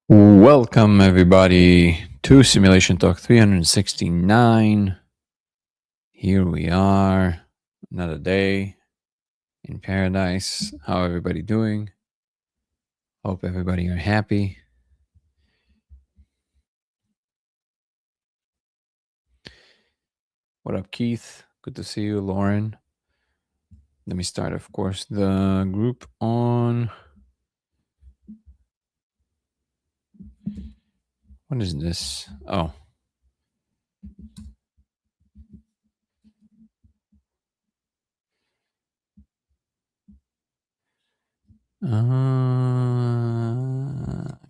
Welcome, everybody, to Simulation Talk 369. Here we are, another day in paradise. How everybody doing? Hope everybody are happy. What up, Keith? Good to see you, Lauren. Let me start, of course, the group on... What is this? Oh.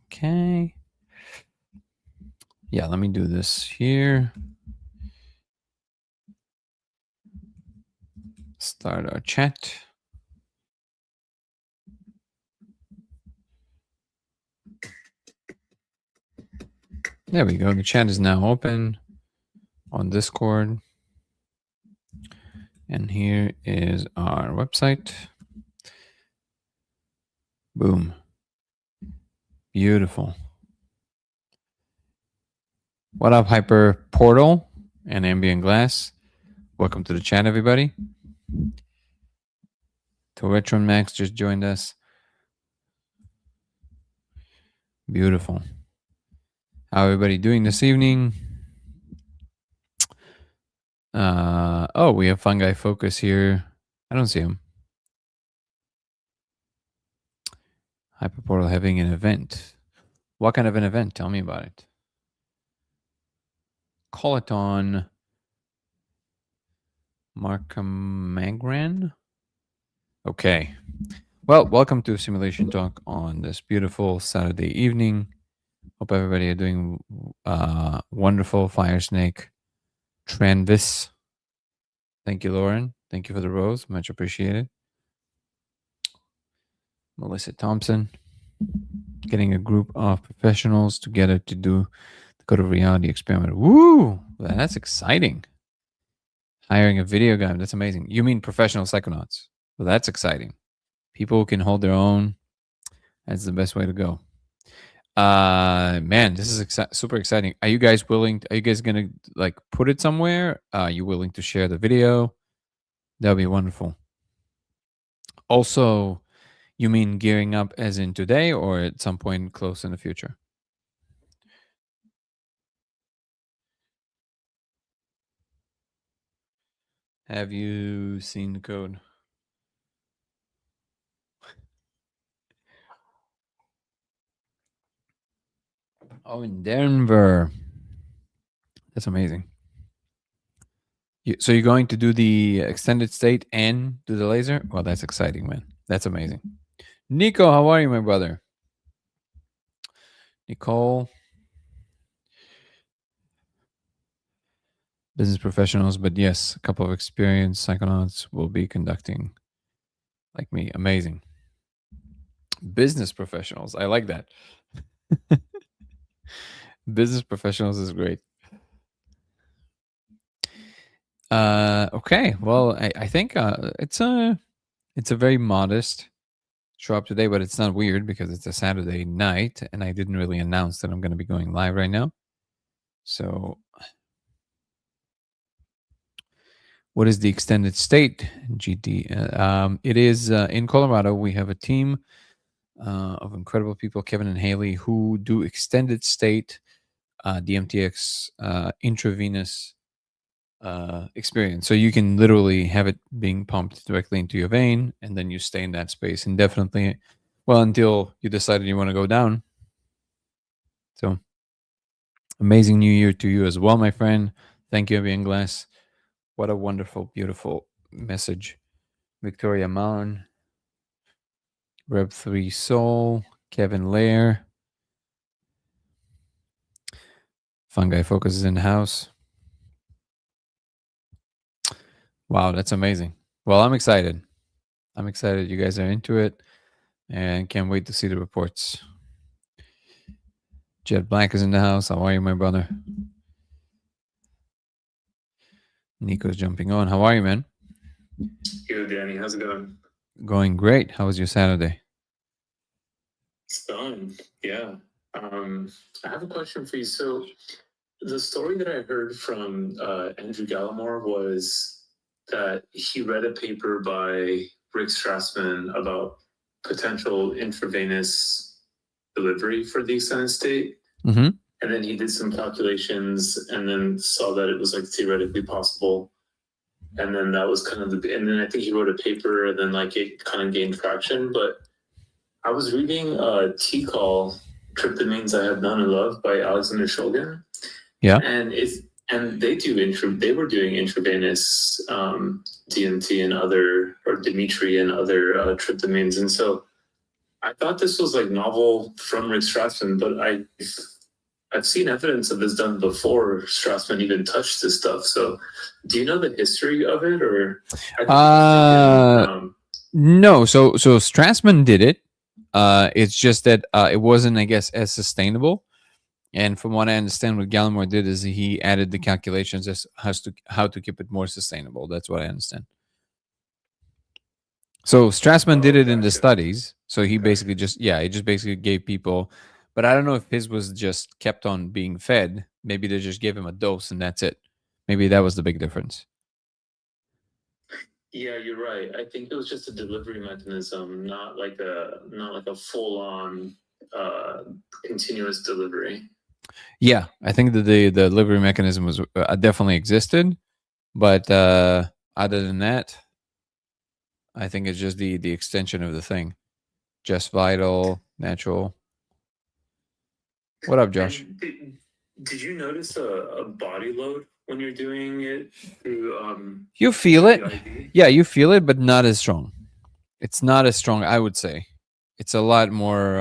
Okay. Yeah, let me do this here. Start our chat. There we go. The chat is now open on Discord. And here is our website. Boom. Beautiful. What up, Hyper Portal and Ambient Glass? Welcome to the chat, everybody. Retron Max just joined us. Beautiful. How everybody doing this evening? Oh, we have Fungi Focus here. I don't see him. Hyper Portal having an event. What kind of an event? Tell me about it. Call it on Markham Magran. Okay. Well, welcome to Simulation Talk on this beautiful Saturday evening. Hope everybody are doing wonderful. Fire Snake, Tranvis. Thank you, Lauren. Thank you for the rose. Much appreciated. Melissa Thompson. Getting a group of professionals together to do the Code of Reality experiment. Woo! That's exciting. Hiring a video guy. That's amazing. You mean professional psychonauts. Well, that's exciting. People who can hold their own. That's the best way to go. Man, this is super exciting. Are you guys gonna like put it somewhere? Are you willing to share the video? That'll be wonderful. Also, you mean gearing up as in today or at some point close in the future? Have you seen the code? Oh, in Denver. That's amazing. So you're going to do the extended state and do the laser? Well, that's exciting, man. That's amazing. Nico, how are you, my brother? Nicole. Business professionals, but yes, a couple of experienced psychonauts will be conducting like me. Amazing. Business professionals. I like that. Business professionals is great. Okay. Well, I think it's a very modest show up today, but it's not weird because it's a Saturday night and I didn't really announce that I'm going to be going live right now. So what is the extended state, GD? It is in Colorado. We have a team of incredible people, Kevin and Haley, who do extended state DMTX intravenous experience. So you can literally have it being pumped directly into your vein, and then you stay in that space indefinitely, well, until you decided you want to go down. So amazing New Year to you as well, my friend. Thank you, Ambient Glass. What a wonderful, beautiful message. Victoria Malin, Reb3 Soul, Kevin Lair. Fungi Focus is in the house. Wow, that's amazing. Well, I'm excited. I'm excited you guys are into it and can't wait to see the reports. Jet Black is in the house. How are you, my brother? Nico's jumping on. How are you, man? Good, Danny. How's it going? Going great. How was your Saturday? It's fun. Yeah. I have a question for you. So, the story that I heard from Andrew Gallimore was that he read a paper by Rick Strassman about potential intravenous delivery for the extended state. Mm-hmm. And then he did some calculations and then saw that it was like theoretically possible. And then that was kind of and then I think he wrote a paper and then like it kind of gained traction. But I was reading T-Call, Tryptamines I Have None in Love by Alexander Shulgin. Yeah. And they were doing intravenous DMT and Dimitri and other tryptamines. And so I thought this was like novel from Rick Strassman, but I've seen evidence of this done before Strassman even touched this stuff. So do you know the history of it, or? No. So Strassman did it. It's just that it wasn't, I guess, as sustainable. And from what I understand, what Gallimore did is he added the calculations as how to keep it more sustainable. That's what I understand. So Strassman did it in the studies. So he basically he just basically gave people, but I don't know if his was just kept on being fed. Maybe they just gave him a dose and that's it. Maybe that was the big difference. Yeah, you're right. I think it was just a delivery mechanism, not like a full-on continuous delivery. Yeah, I think that the delivery mechanism was definitely existed, but other than that, I think it's just the extension of the thing. Just vital, natural. What up, Josh? Did you notice a body load when you're doing it through you feel it? Yeah, you feel it, but not as strong. It's not as strong, I would say. It's a lot more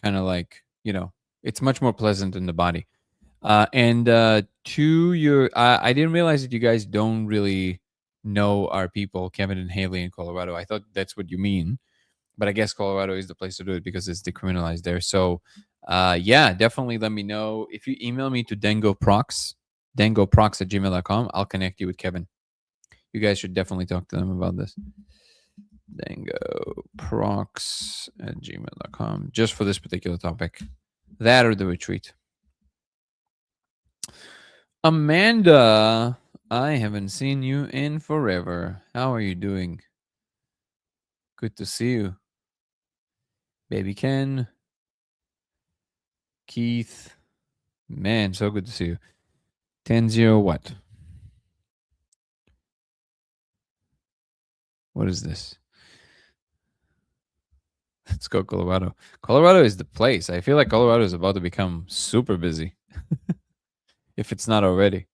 kind of like, it's much more pleasant in the body. And to your, I didn't realize that you guys don't really know our people, Kevin and Haley in Colorado. I thought that's what you mean, but I guess Colorado is the place to do it because it's decriminalized there. So, yeah, definitely let me know. If you email me to dangoprox@gmail.com, I'll connect you with Kevin. You guys should definitely talk to them about this. dangoprox@gmail.com, just for this particular topic. That or the retreat. Amanda, I haven't seen you in forever. How are you doing? Good to see you. Baby Ken. Keith. Man, so good to see you. 10-0 what? What is this? Let's go Colorado. Colorado is the place. I feel like Colorado is about to become super busy. If it's not already.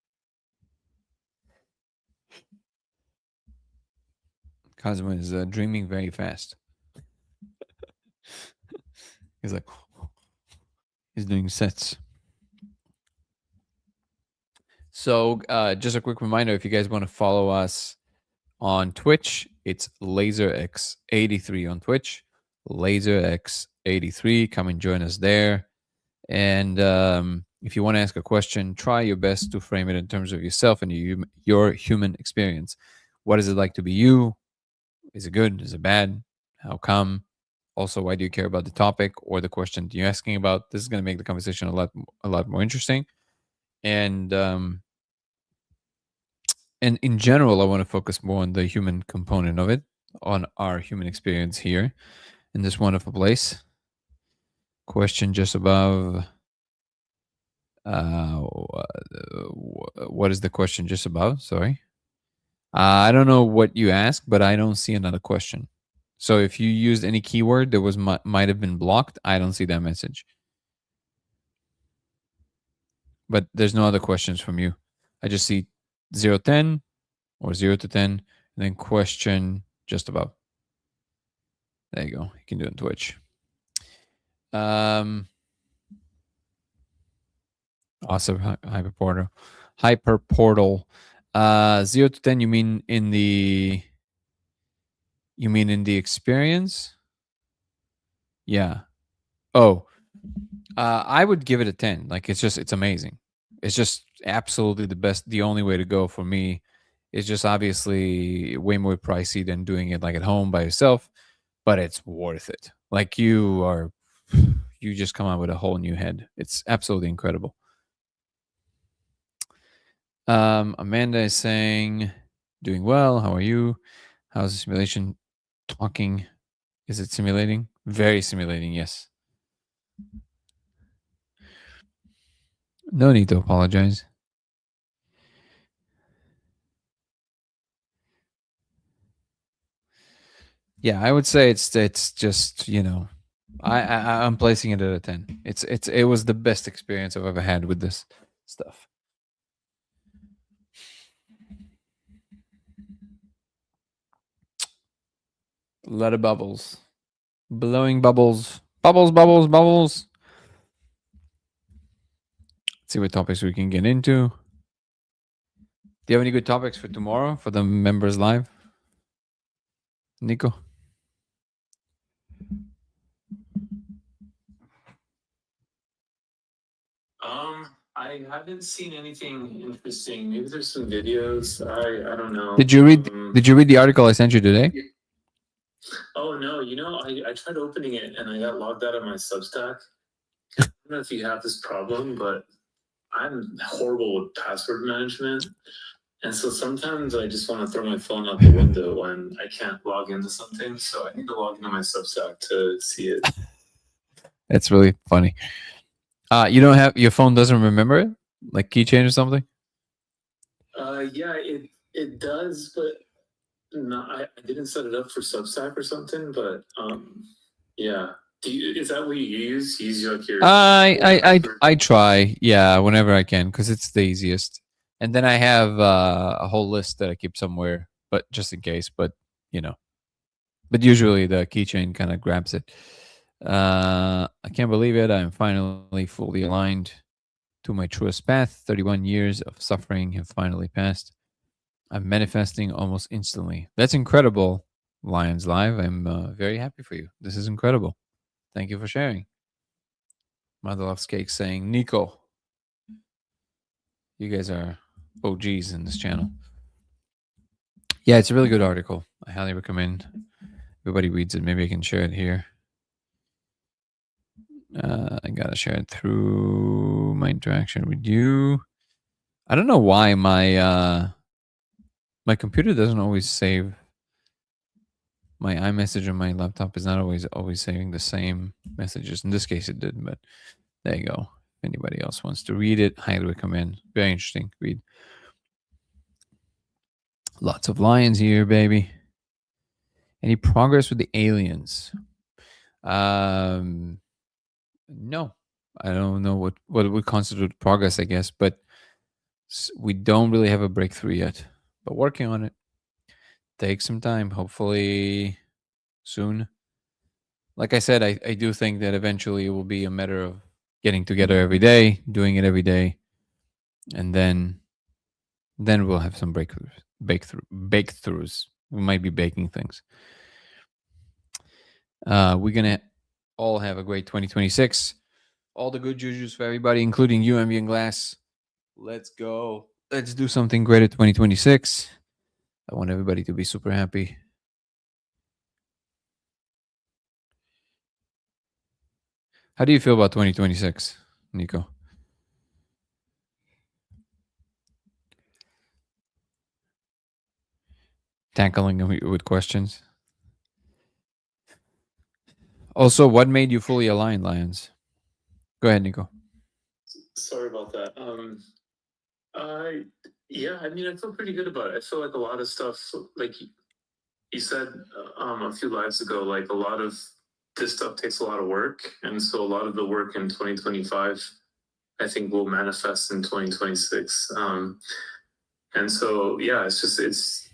Cosmo is dreaming very fast. He's like, he's doing sets. So just a quick reminder, if you guys want to follow us on Twitch, it's LaserX83 on Twitch. LaserX83. Come and join us there. And if you want to ask a question, try your best to frame it in terms of yourself and your human experience. What is it like to be you? Is it good? Is it bad? How come? Also, why do you care about the topic or the question you're asking about? This is going to make the conversation a lot more interesting. And in general, I want to focus more on the human component of it, on our human experience here in this wonderful place. Question just above. What is the question just above? Sorry. I don't know what you asked, but I don't see another question. So if you used any keyword that was might have been blocked, I don't see that message. But there's no other questions from you. I just see 0-10 or 0-10, and then question just above. There you go. You can do it on Twitch. Awesome. Hyperportal. 0-10. You mean in the experience? Yeah. Oh, I would give it a 10. Like it's amazing. It's just absolutely the best. The only way to go for me is just obviously way more pricey than doing it like at home by yourself, but it's worth it. Like you you just come out with a whole new head. It's absolutely incredible. Amanda is saying, doing well. How are you? How's the simulation talking? Is it simulating? Very simulating, yes. No need to apologize. Yeah, I would say it's just, you know, I'm placing it at a 10. It was the best experience I've ever had with this stuff. A lot of bubbles. Blowing bubbles. Bubbles, bubbles, bubbles. Let's see what topics we can get into. Do you have any good topics for tomorrow for the members live? Nico? I haven't seen anything interesting. Maybe there's some videos. I don't know. Did you read the article I sent you today? Oh no, you know, I tried opening it and I got logged out of my Substack. I don't know if you have this problem, but I'm horrible with password management. And so sometimes I just want to throw my phone out the window when I can't log into something. So I need to log into my Substack to see it. That's really funny. You don't have your phone doesn't remember it, like keychain or something? Yeah, it does, but no, I didn't set it up for Substack or something. But yeah. Is that what you use? You use like your I try, yeah, whenever I can, because it's the easiest. And then I have a whole list that I keep somewhere, but just in case. But you know, but usually the keychain kind of grabs it. I can't believe it. I'm finally fully aligned to my truest path. 31 years of suffering have finally passed. I'm manifesting almost instantly. That's incredible, Lions Live. I'm very happy for you. This is incredible. Thank you for sharing. Mother Loves Cake saying, Nico, you guys are OGs in this channel. Yeah, it's a really good article. I highly recommend everybody reads it. Maybe I can share it here. I gotta share it through my interaction with you. I don't know why my computer doesn't always save. My iMessage on my laptop is not always saving the same messages. In this case, it did, but there you go. If anybody else wants to read it, highly recommend. Very interesting read. Lots of lions here, baby. Any progress with the aliens? No, I don't know what would constitute progress, I guess, but we don't really have a breakthrough yet, but working on it. Take some time, hopefully soon. Like I said, I do think that eventually it will be a matter of getting together every day, doing it every day, and then we'll have some breakthroughs. We might be baking things. We're gonna all have a great 2026. All the good jujus for everybody, including you, Ambient Glass. Let's go. Let's do something great at 2026. I want everybody to be super happy. How do you feel about 2026, Nico? Tackling them with questions. Also, what made you fully aligned, Lions? Go ahead, Nico. Sorry about that. Yeah, I mean, I feel pretty good about it. I feel like a lot of stuff, like you said a few lives ago, like a lot of this stuff takes a lot of work, and so a lot of the work in 2025, I think, will manifest in 2026. And so, yeah, it's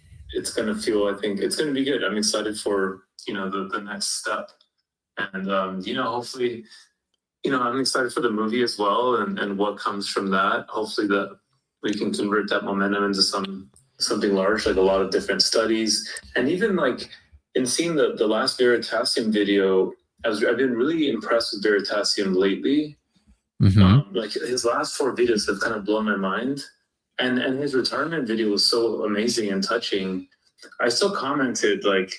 gonna feel. I think it's gonna be good. I'm excited for the next step, and hopefully. I'm excited for the movie as well and what comes from that. Hopefully that we can convert that momentum into something large, like a lot of different studies. And even like in seeing the last Veritasium video, I've been really impressed with Veritasium lately. Mm-hmm. Like his last 4 videos have kind of blown my mind. And his retirement video was so amazing and touching. I still commented like,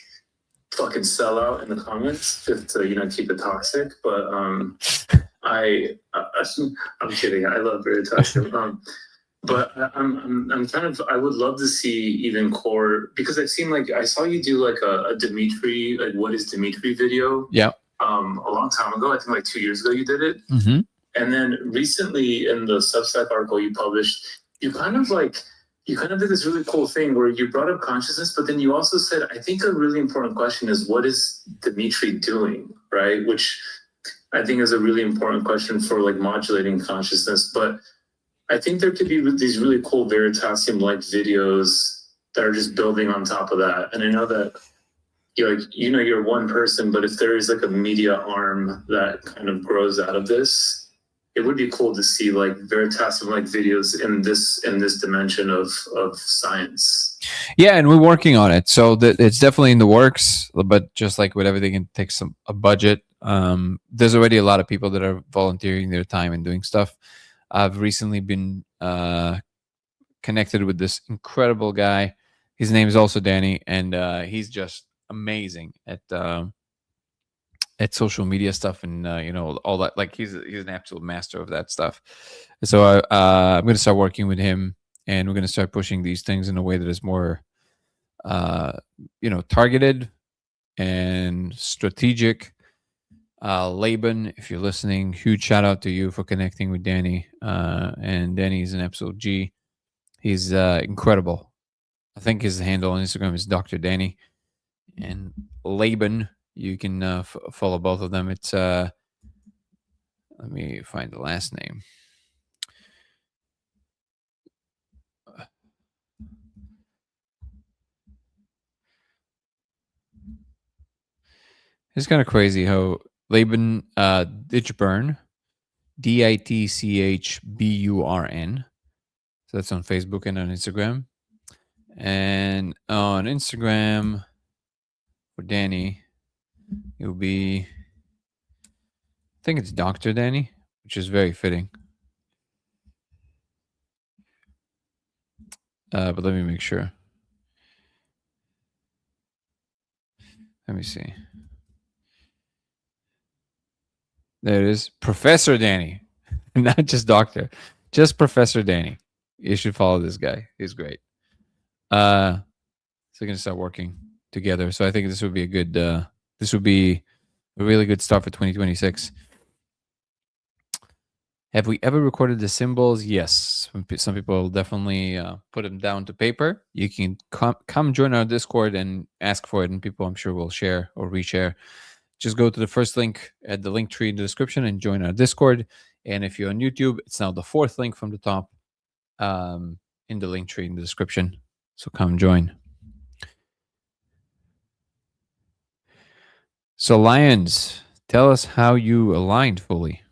fucking sellout in the comments just to keep it toxic. But I'm kidding. I love Veritasium. But I'm kind of, I would love to see even core, because I've seen, like, I saw you do like a Dimitri, like what is Dimitri video. Yeah. A long time ago. I think like 2 years ago you did it. Mm-hmm. And then recently in the Substack article you published, you kind of did this really cool thing where you brought up consciousness, but then you also said, I think a really important question is, what is Dimitri doing, right? Which I think is a really important question for like modulating consciousness. But I think there could be these really cool Veritasium-like videos that are just building on top of that. And I know that you're one person, but if there is like a media arm that kind of grows out of this, it would be cool to see like Veritasium-like videos in this dimension of science. Yeah, and we're working on it. So it's definitely in the works, but just like with everything, it takes a budget. There's already a lot of people that are volunteering their time and doing stuff. I've recently been connected with this incredible guy. His name is also Danny, and he's just amazing at social media stuff and all that. Like he's an absolute master of that stuff. So I'm going to start working with him, and we're going to start pushing these things in a way that is more targeted and strategic. Laban, if you're listening, huge shout out to you for connecting with Danny. And Danny is an absolute G. He's incredible. I think his handle on Instagram is Dr. Danny. And Laban, you can follow both of them. It's let me find the last name. It's kind of crazy how Laban Ditchburn, DITCHBURN. So that's on Facebook and on Instagram. And on Instagram for Danny, it will be, I think it's Dr. Danny, which is very fitting. But let me make sure. Let me see. There it is. Professor Danny. Not just doctor. Just Professor Danny. You should follow this guy. He's great. So we're gonna start working together. So I think this would be a really good start for 2026. Have we ever recorded the symbols? Yes. Some people definitely put them down to paper. You can come join our Discord and ask for it, and people, I'm sure, will share or reshare. Just go to the first link at the link tree in the description and join our Discord. And if you're on YouTube, it's now the fourth link from the top in the link tree in the description. So come join. So Lions, tell us how you aligned fully.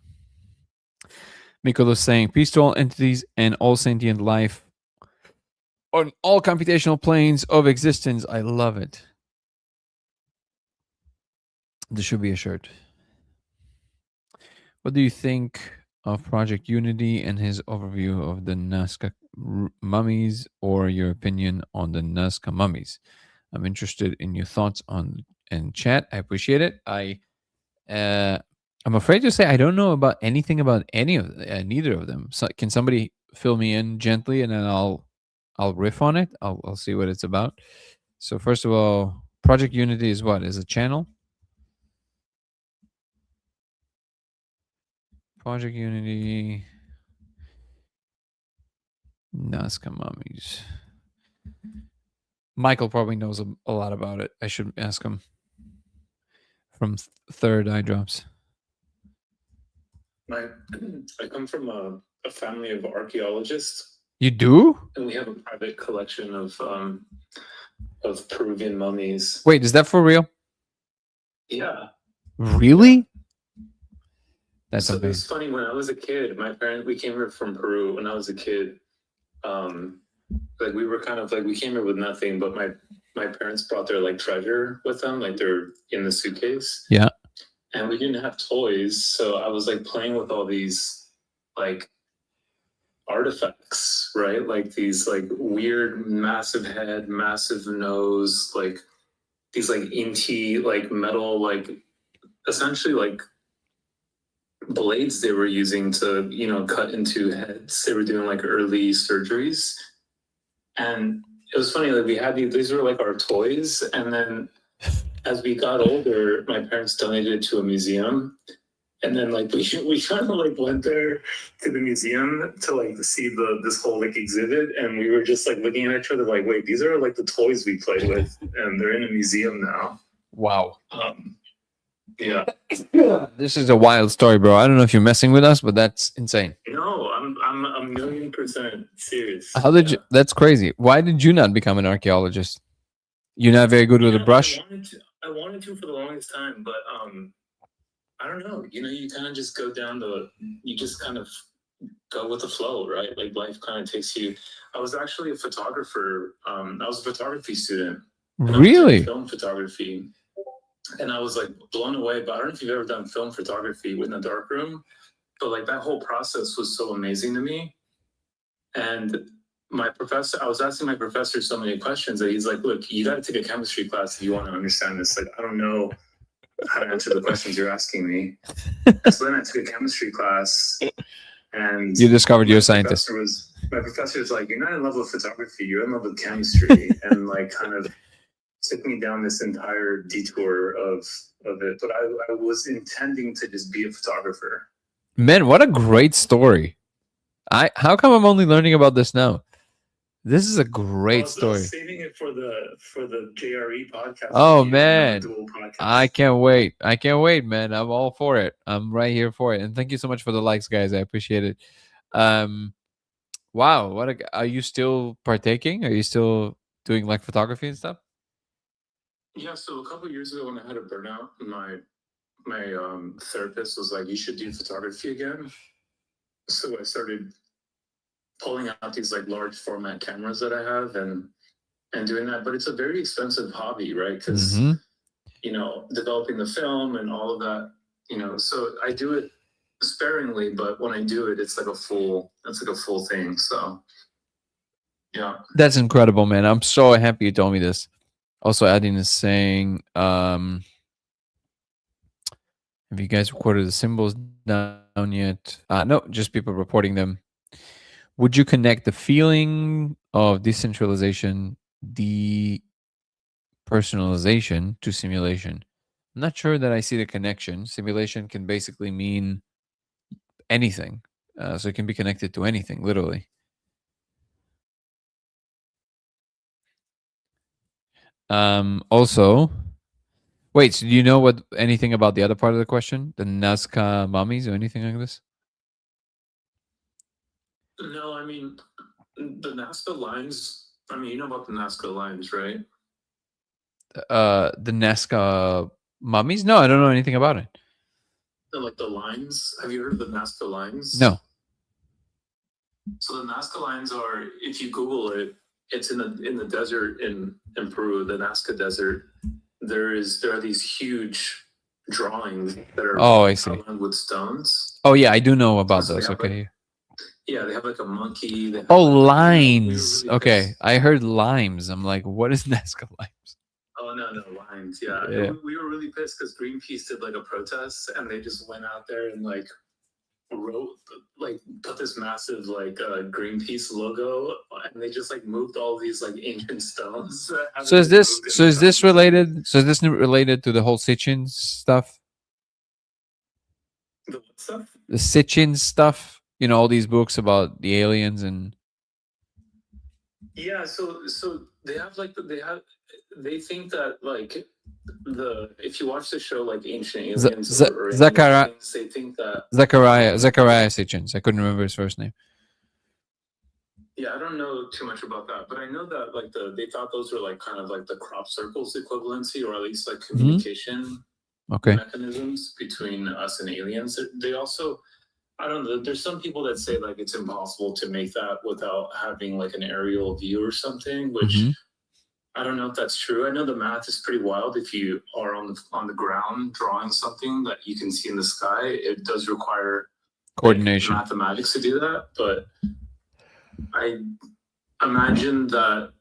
Mikolo is saying, peace to all entities and all sentient life on all computational planes of existence. I love it. This should be a shirt. What do you think of Project Unity and his overview of the Nazca mummies, or your opinion on the Nazca mummies? I'm interested in your thoughts on and chat. I appreciate it. I'm afraid to say I don't know about anything about any of neither of them. So can somebody fill me in gently, and then I'll riff on it. I'll see what it's about. So first of all, Project Unity is what? Is a channel? Project Unity, Nazca mummies. Michael probably knows a lot about it. I should ask him from Third Eye Drops. I come from a family of archaeologists. You do? And we have a private collection of Peruvian mummies. Wait, is that for real? Yeah. Really? That's so amazing. It's funny. When I was a kid, we came here from Peru. When I was a kid, like we were kind of like, we came here with nothing, but my parents brought their like treasure with them, like they're in the suitcase. Yeah. And we didn't have toys, so I was like playing with all these like artifacts, right? Like these like weird massive head, massive nose, like these like inty like metal like essentially like blades they were using to cut into heads. They were doing like early surgeries, and it was funny. Like we had these were like our toys, and then as we got older, my parents donated it to a museum. And then like we kind of like went there to the museum to like see this whole like exhibit, and we were just like looking at each other like, wait, these are like the toys we played with, and they're in a museum now. Wow. Yeah. This is a wild story, bro. I don't know if you're messing with us, but that's insane. No, I'm 1,000,000% serious. How did you? That's crazy. Why did you not become an archaeologist? You're not very good with a brush. I wanted to for the longest time, but I don't know. You kind of just go down you just kind of go with the flow, right? Like life kind of takes you. I was actually a photographer. I was a photography student. Really? Film photography. And I was like blown away. But I don't know if you've ever done film photography in the darkroom, but like that whole process was so amazing to me. And I was asking my professor so many questions that he's like, look, you got to take a chemistry class if you want to understand this. Like, I don't know how to answer the questions you're asking me. So then I took a chemistry class, and you discovered you're a scientist. My professor was like, you're not in love with photography, you're in love with chemistry. And like kind of took me down this entire detour of it. But I was intending to just be a photographer. Man, what a great story. How come I'm only learning about this now? This is a great story. I was saving it for the JRE podcast. Oh man, I can't wait. I can't wait, man. I'm all for it. I'm right here for it. And thank you so much for the likes, guys. I appreciate it. Wow, are you still partaking? Are you still doing like photography and stuff? Yeah. So a couple of years ago, when I had a burnout, my therapist was like, "You should do photography again." So I started pulling out these like large format cameras that I have and doing that. But it's a very expensive hobby, right? Because developing the film and all of that, so I do it sparingly, but when I do it, it's like a full thing. So yeah. That's incredible, man. I'm so happy you told me this. Also, Adin is saying, have you guys recorded the symbols down yet? No, just people reporting them. Would you connect the feeling of decentralization, depersonalization to simulation? I'm not sure that I see the connection. Simulation can basically mean anything. So it can be connected to anything, literally. Also, wait, so do you know anything about the other part of the question? The Nazca mummies or anything like this? No, I mean, the Nazca lines, I mean, you know about the Nazca lines, right? The Nazca mummies? No, I don't know anything about it. Like the lines, have you heard of the Nazca lines? No. So the Nazca lines are, if you Google it, it's in the desert in Peru, the Nazca Desert. There are these huge drawings that are I see. with stones. Oh yeah, I do know about those. Okay. Yeah, they have like a monkey. Lines. Okay, I heard limes. I'm like, what is Nazca limes? Oh no, lines. Yeah. We were really pissed because Greenpeace did like a protest, and they just went out there and like put this massive like Greenpeace logo, and they just like moved all these like ancient stones. So is this related? So is this related to the whole Sitchin stuff? The what stuff? The Sitchin stuff. You know, all these books about the aliens and. Yeah. So they have they think that like if you watch the show like Ancient Aliens or Zachariah, they think that Zachariah Sitchins. I couldn't remember his first name. Yeah, I don't know too much about that, but I know that like they thought those were like kind of like the crop circles equivalency, or at least like communication mechanisms between us and aliens. They also, I don't know, there's some people that say like it's impossible to make that without having like an aerial view or something, which I don't know if that's true. I know the math is pretty wild. If you are on the ground drawing something that you can see in the sky, it does require coordination, mathematics to do that. But I imagine that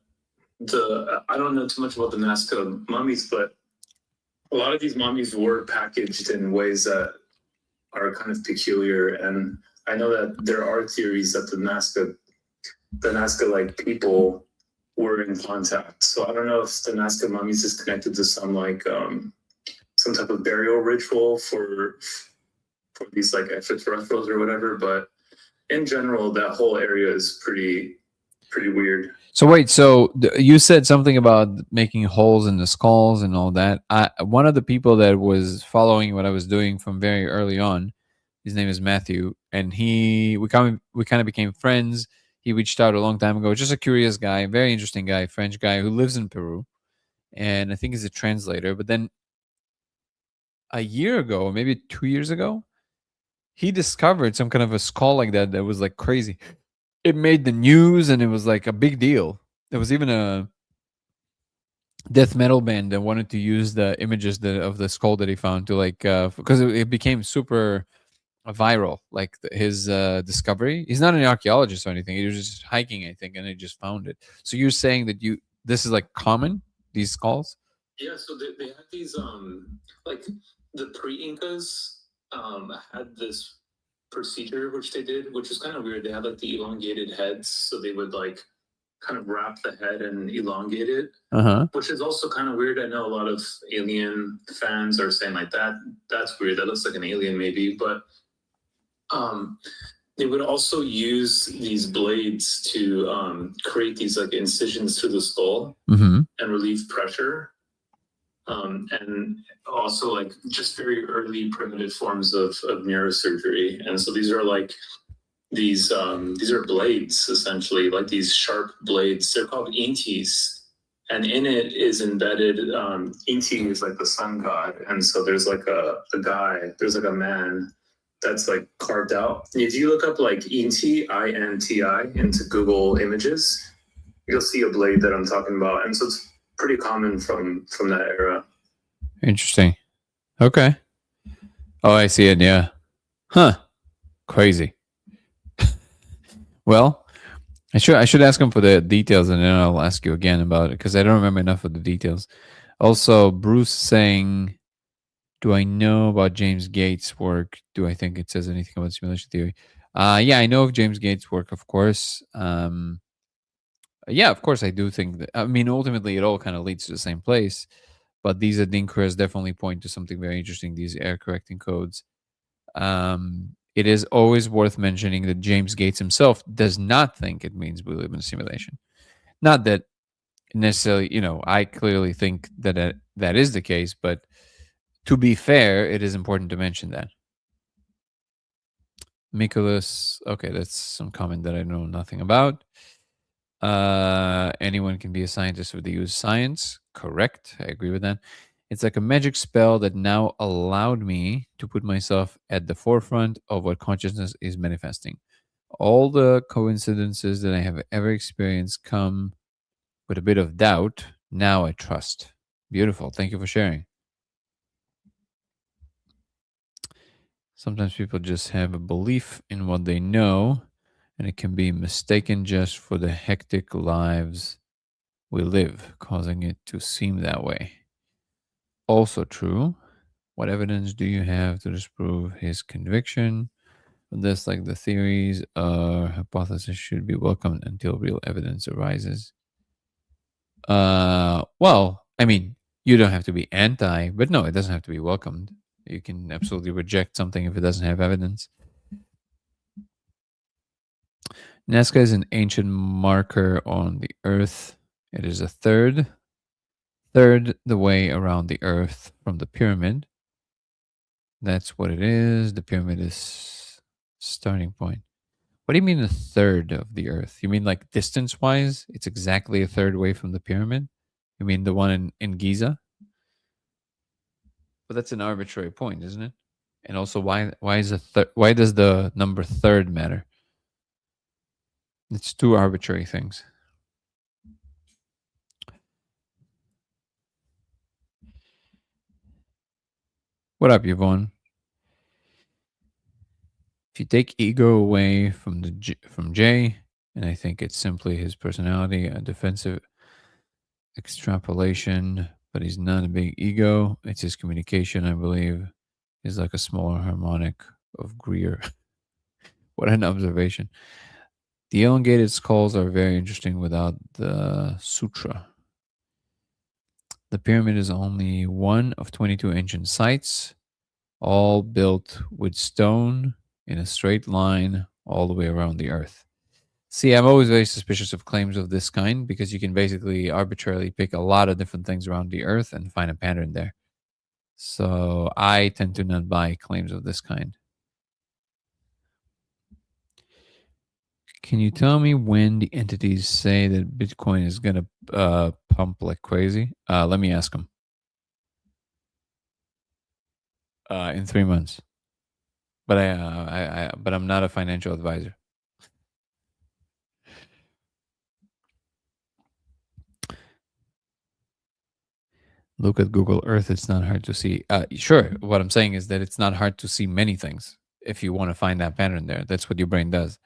I don't know too much about the Nazca mummies, but a lot of these mummies were packaged in ways that are kind of peculiar. And I know that there are theories that the Nazca like people were in contact. So I don't know if the Nazca mummies is connected to some type of burial ritual for these like extraterrestrials or whatever. But in general, that whole area is pretty weird. So wait, so you said something about making holes in the skulls and all that. One of the people that was following what I was doing from very early on, his name is Matthew, and we kind of became friends. He reached out a long time ago. Just a curious guy, very interesting guy, French guy who lives in Peru, and I think he's a translator. But then a year ago, or maybe 2 years ago, he discovered some kind of a skull like that was like crazy. It made the news, and it was like a big deal. There was even a death metal band that wanted to use the images of the skull that he found to like because it became super viral, like his discovery. He's not an archaeologist or anything. He was just hiking, I think, and he just found it. So you're saying that this is like common, these skulls? Yeah, so they had these like the pre-Incas had this procedure which they did, which was kind of weird. They had like the elongated heads, so they would like kind of wrap the head and elongate it, Uh-huh. which is also kind of weird. I know a lot of alien fans are saying like that's weird. That looks like an alien maybe, but um they would also use these blades to create these like incisions through the skull Mm-hmm. and relieve pressure. And also like just very early primitive forms of neurosurgery. And so these are like these are blades essentially, like these sharp blades. They're called intis. And in it is embedded Inti is like the sun god. And so there's like a guy, there's like a man that's like carved out. If you look up like Inti, INTI into Google Images, you'll see a blade that I'm talking about. And so it's pretty common from that era. Interesting. Okay. Oh, I see it. Yeah. Huh. Crazy. Well, I should ask him for the details, and then I'll ask you again about it because I don't remember enough of the details. Also, Bruce saying, "Do I know about James Gates' work? Do I think it says anything about simulation theory?" Yeah, I know of James Gates' work, of course. Yeah, of course, I do think that. I mean, ultimately, it all kind of leads to the same place. But these adinkras definitely point to something very interesting. These error correcting codes. It is always worth mentioning that James Gates himself does not think it means we live in a simulation. Not that necessarily, I clearly think that that is the case, but to be fair, it is important to mention that. Nicholas, okay, that's some comment that I know nothing about. Anyone can be a scientist with the use science. Correct. I agree with that. It's like a magic spell that now allowed me to put myself at the forefront of what consciousness is manifesting. All the coincidences that I have ever experienced come with a bit of doubt. Now I trust. Beautiful. Thank you for sharing. Sometimes people just have a belief in what they know, and it can be mistaken just for the hectic lives we live, causing it to seem that way. Also true. What evidence do you have to disprove his conviction? This, like the theories or hypothesis, should be welcomed until real evidence arises. Well, I mean, you don't have to be anti, but no, it doesn't have to be welcomed. You can absolutely reject something if it doesn't have evidence. Nazca is an ancient marker on the Earth. It is a third the way around the Earth from the pyramid. That's what it is. The pyramid is starting point. What do you mean a third of the Earth? You mean like distance wise? It's exactly a third way from the pyramid? You mean the one in Giza? But that's an arbitrary point, isn't it? And also, why does the number third matter? It's two arbitrary things. What up, Yvonne? If you take ego away from from Jay, and I think it's simply his personality, a defensive extrapolation, but he's not a big ego. It's his communication, I believe, is like a smaller harmonic of Greer. What an observation. The elongated skulls are very interesting without the sutra. The pyramid is only one of 22 ancient sites, all built with stone in a straight line all the way around the earth. See, I'm always very suspicious of claims of this kind because you can basically arbitrarily pick a lot of different things around the earth and find a pattern there. So I tend to not buy claims of this kind. Can you tell me when the entities say that Bitcoin is going to pump like crazy? Let me ask them. In 3 months. But but I'm not a financial advisor. Look at Google Earth. It's not hard to see. Sure. What I'm saying is that it's not hard to see many things if you want to find that pattern there. That's what your brain does.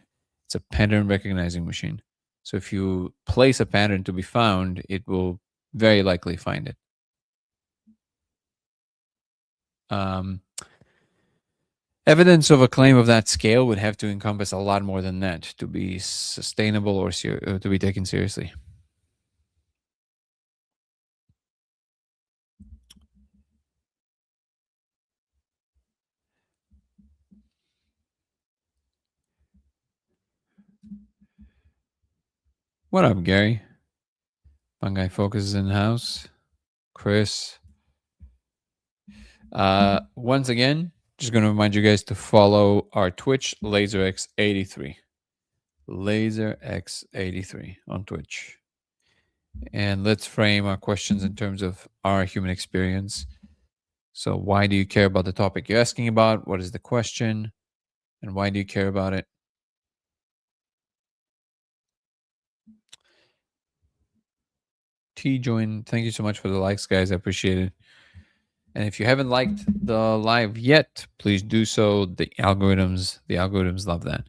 It's a pattern recognizing machine. So if you place a pattern to be found, it will very likely find it. Evidence of a claim of that scale would have to encompass a lot more than that to be sustainable or to be taken seriously. What up, Gary? Fungi Focus is in the house. Chris. Once again, just going to remind you guys to follow our Twitch, LaserX83. LaserX83 on Twitch. And let's frame our questions in terms of our human experience. So, why do you care about the topic you're asking about? What is the question? And why do you care about it? T join. Thank you so much for the likes, guys. I appreciate it. And if you haven't liked the live yet, please do so. The algorithms love that.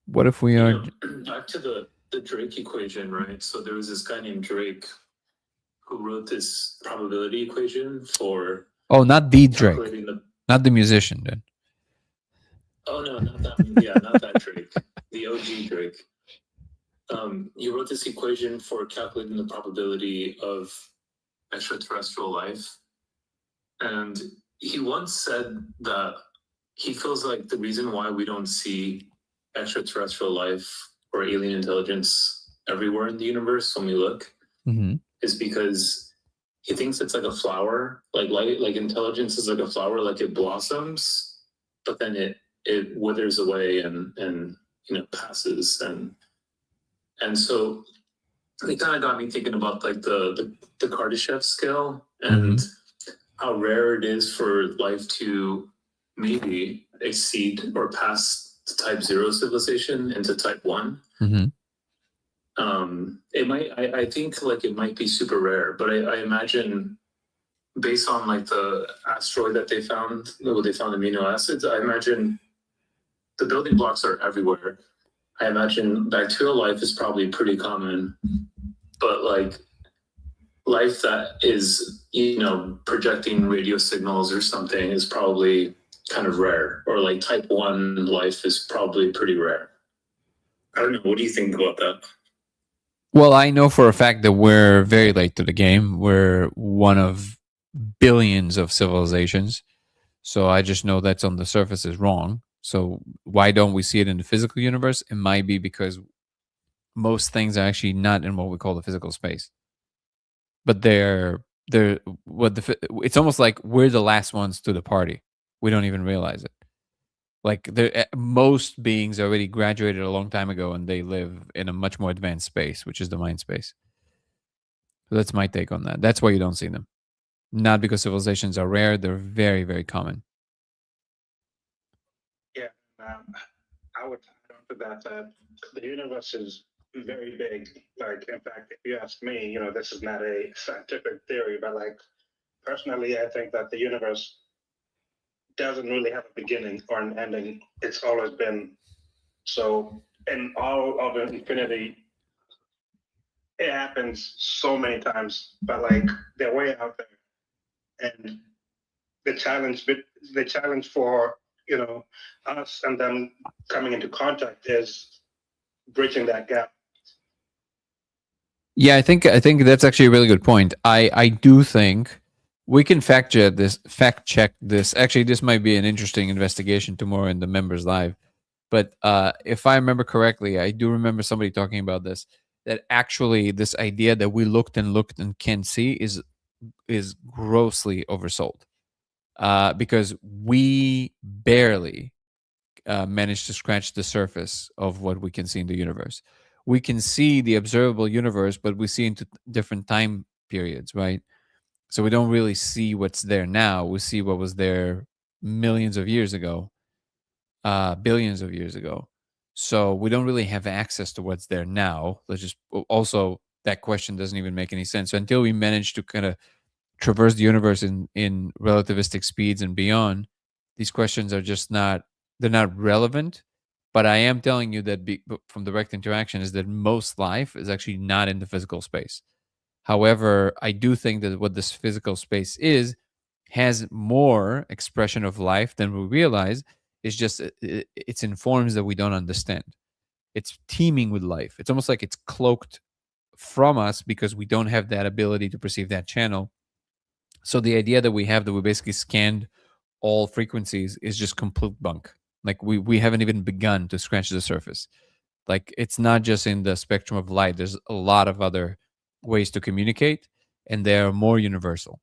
What if we are back to the Drake equation, right? So there was this guy named Drake who wrote this probability equation for not the Drake, calculating not the musician, then. Oh no, not that. Yeah, not that Drake. The OG Drake. He wrote this equation for calculating the probability of extraterrestrial life, and he once said that he feels like the reason why we don't see extraterrestrial life or alien intelligence everywhere in the universe when we look is because he thinks it's like a flower, like intelligence is like a flower, like it blossoms, but then it withers away and passes, and so it kind of got me thinking about like the Kardashev scale and how rare it is for life to maybe exceed or pass type 0 civilization into type 1. It might, I think like it might be super rare, but I imagine based on like the asteroid that they found amino acids, I imagine the building blocks are everywhere. I imagine bacterial life is probably pretty common, but like life that is, projecting radio signals or something is probably kind of rare, or like type 1 life is probably pretty rare. I don't know. What do you think about that? Well, I know for a fact that we're very late to the game. We're one of billions of civilizations. So I just know that's on the surface is wrong. So why don't we see it in the physical universe? It might be because most things are actually not in what we call the physical space. But it's almost like we're the last ones to the party. We don't even realize it. Like most beings already graduated a long time ago and they live in a much more advanced space, which is the mind space. So that's my take on that. That's why you don't see them. Not because civilizations are rare, they're very, very common. Yeah, I would add on to that the universe is very big. Like, in fact, if you ask me, this is not a scientific theory, but like personally, I think that the universe doesn't really have a beginning or an ending. It's always been so. In all of infinity, it happens so many times, but like they're way out there, and the challenge, the challenge for us and them coming into contact is bridging that gap. Yeah, I think that's actually a really good point. I do think we can fact check this. Fact check this. Actually, this might be an interesting investigation tomorrow in the members live. But if I remember correctly, I do remember somebody talking about this. That actually, this idea that we looked and can't see is grossly oversold. Because we barely managed to scratch the surface of what we can see in the universe. We can see the observable universe, but we see into different time periods, right? So we don't really see what's there now. We see what was there millions of years ago, billions of years ago. So we don't really have access to what's there now. Let's just also that question doesn't even make any sense. So until we manage to kind of traverse the universe in relativistic speeds and beyond, these questions are just not they're not relevant. But I am telling you that from direct interaction is that most life is actually not in the physical space. However, I do think that what this physical space is has more expression of life than we realize. It's just it's in forms that we don't understand. It's teeming with life. It's almost like it's cloaked from us because we don't have that ability to perceive that channel. So the idea that we have that we basically scanned all frequencies is just complete bunk. Like we haven't even begun to scratch the surface. Like it's not just in the spectrum of light. There's a lot of other ways to communicate, and they are more universal.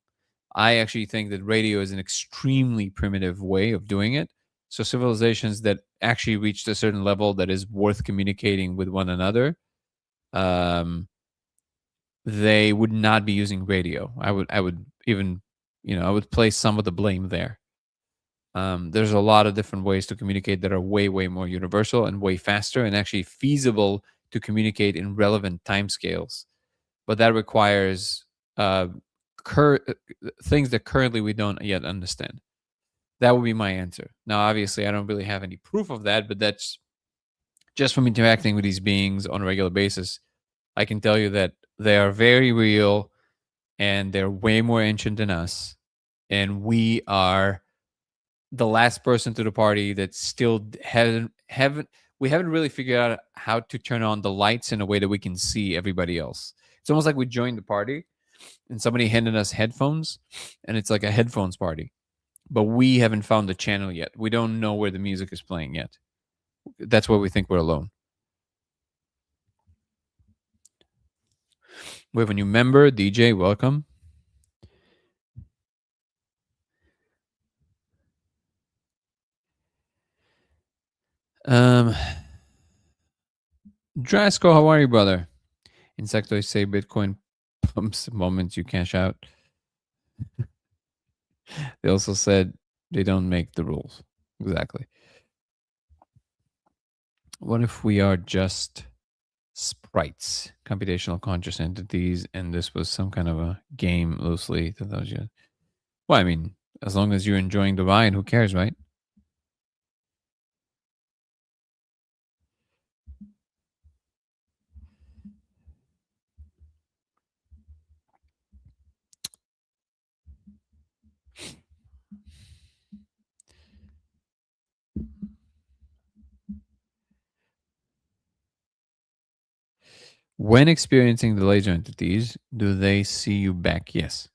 I actually think that radio is an extremely primitive way of doing it. So civilizations that actually reached a certain level that is worth communicating with one another, um, they would not be using radio. I would even, I would place some of the blame there. There's a lot of different ways to communicate that are way, way more universal and way faster and actually feasible to communicate in relevant timescales. But that requires things that currently we don't yet understand. That would be my answer. Now, obviously, I don't really have any proof of that, but that's just from interacting with these beings on a regular basis. I can tell you that they are very real and they're way more ancient than us. And we are the last person to the party that still haven't really figured out how to turn on the lights in a way that we can see everybody else. It's almost like we joined the party and somebody handed us headphones and it's like a headphones party. But we haven't found the channel yet. We don't know where the music is playing yet. That's why we think we're alone. We have a new member, DJ. Welcome. Drasco, how are you, brother? Insectoids say Bitcoin pumps the moment you cash out. They also said they don't make the rules. Exactly. What if we are just sprites, computational conscious entities, and this was some kind of a game loosely to those? Well, I mean, as long as you're enjoying the ride, who cares, right? When experiencing the laser entities, do they see you back? Yes.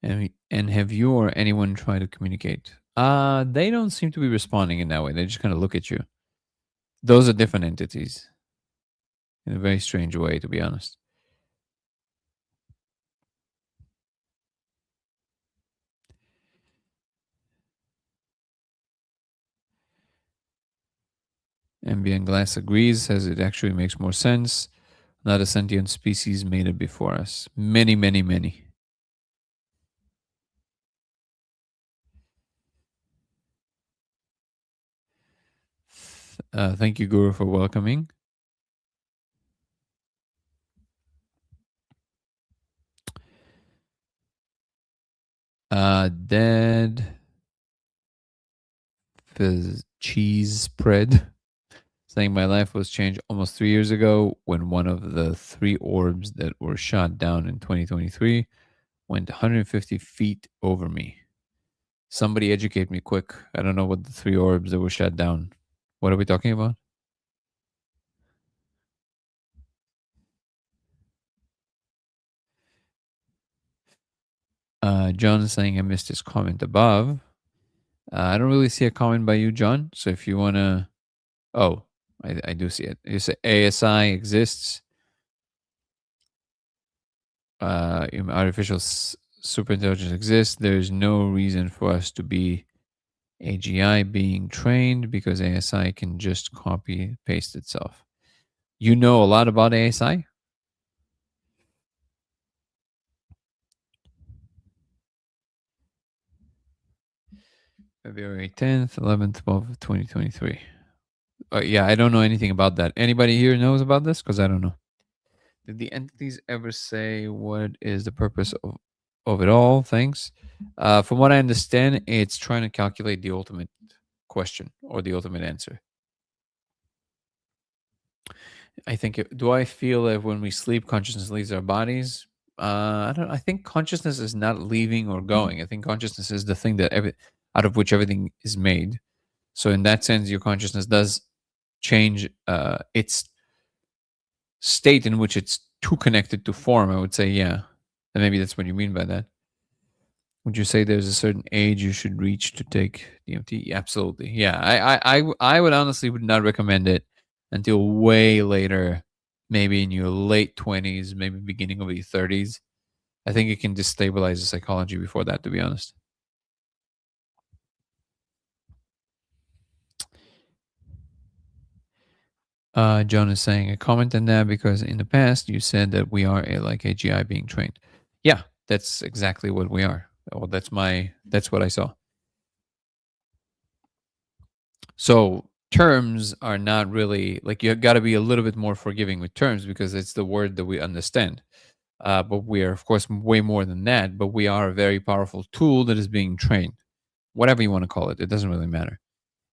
And have you or anyone tried to communicate? They don't seem to be responding in that way. They just kind of look at you. Those are different entities in a very strange way, to be honest. Ambient Glass agrees, says it actually makes more sense. Not a sentient species made it before us. Many, many, many. Thank you, Guru, for welcoming. Dead. cheese spread, saying my life was changed almost 3 years ago when one of the 3 orbs that were shot down in 2023 went 150 feet over me. Somebody educate me quick. I don't know what the 3 orbs that were shot down. What are we talking about? John is saying I missed his comment above. I don't really see a comment by you, John. So if you want to... Oh, I do see it. You say ASI exists. Artificial superintelligence exists. There's no reason for us to be AGI being trained because ASI can just copy paste itself. You know a lot about ASI? February 10th, 11th, 12th, 2023. Yeah, I don't know anything about that. Anybody here knows about this? Because I don't know. Did the entities ever say what is the purpose of it all? Thanks. From what I understand, it's trying to calculate the ultimate question or the ultimate answer. I think. Do I feel that when we sleep, consciousness leaves our bodies? I don't. I think consciousness is not leaving or going. I think consciousness is the thing that out of which everything is made. So in that sense, your consciousness does change its state in which it's too connected to form. I would say, yeah. And maybe that's what you mean by that. Would you say there's a certain age you should reach to take DMT? Absolutely. Yeah. I would honestly would not recommend it until way later, maybe in your late 20s, maybe beginning of your 30s. I think it can destabilize the psychology before that, to be honest. John is saying a comment on that because in the past you said that we are like AGI being trained. Yeah, that's exactly what we are. Well, that's what I saw. So terms are not really like, you got to be a little bit more forgiving with terms because it's the word that we understand. But we are, of course, way more than that. But we are a very powerful tool that is being trained, whatever you want to call it. It doesn't really matter.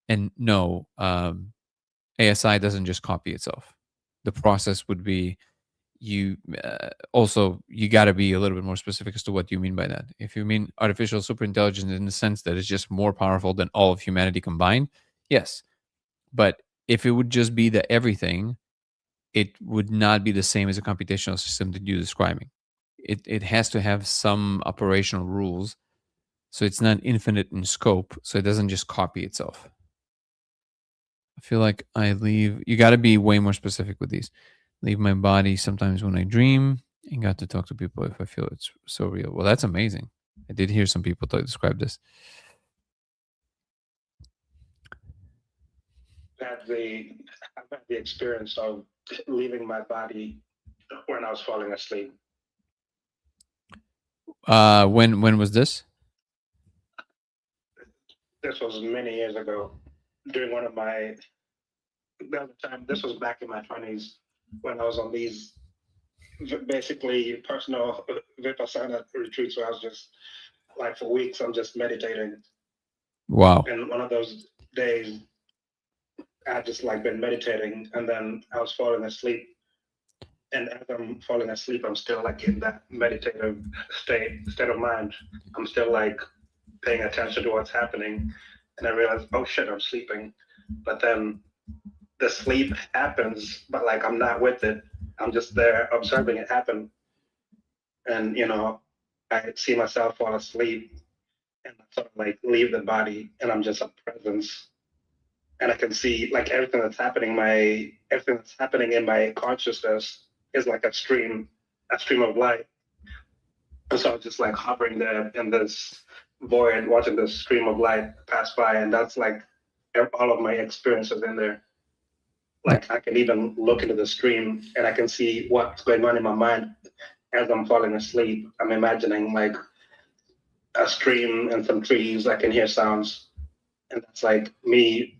And no, ASI doesn't just copy itself. The process would be you got to be a little bit more specific as to what you mean by that. If you mean artificial superintelligence in the sense that it's just more powerful than all of humanity combined, yes. But if it would just be the everything, it would not be the same as a computational system that you're describing. It has to have some operational rules. So it's not infinite in scope. So it doesn't just copy itself. I feel like you got to be way more specific with these. Leave my body sometimes when I dream and got to talk to people if I feel it's so real. Well, that's amazing. I did hear some people describe this. I've had the experience of leaving my body when I was falling asleep. When was this? This was many years ago. During one of the other time, this was back in my 20s when I was on these basically personal Vipassana retreats where I was just like for weeks, I'm just meditating. Wow. And one of those days, I just like been meditating and then I was falling asleep. And as I'm falling asleep, I'm still like in that meditative state of mind. I'm still like paying attention to what's happening. And I realized, oh shit, I'm sleeping. But then the sleep happens, but like I'm not with it. I'm just there observing it happen. And, I see myself fall asleep and sort of like leave the body and I'm just a presence. And I can see like everything that's happening in my consciousness is like a stream of light. And so I'm just like hovering there in this void, watching this stream of light pass by, and that's like all of my experiences in there. Like I can even look into the stream and I can see what's going on in my mind as I'm falling asleep. I'm imagining like a stream and some trees. I can hear sounds, and that's like me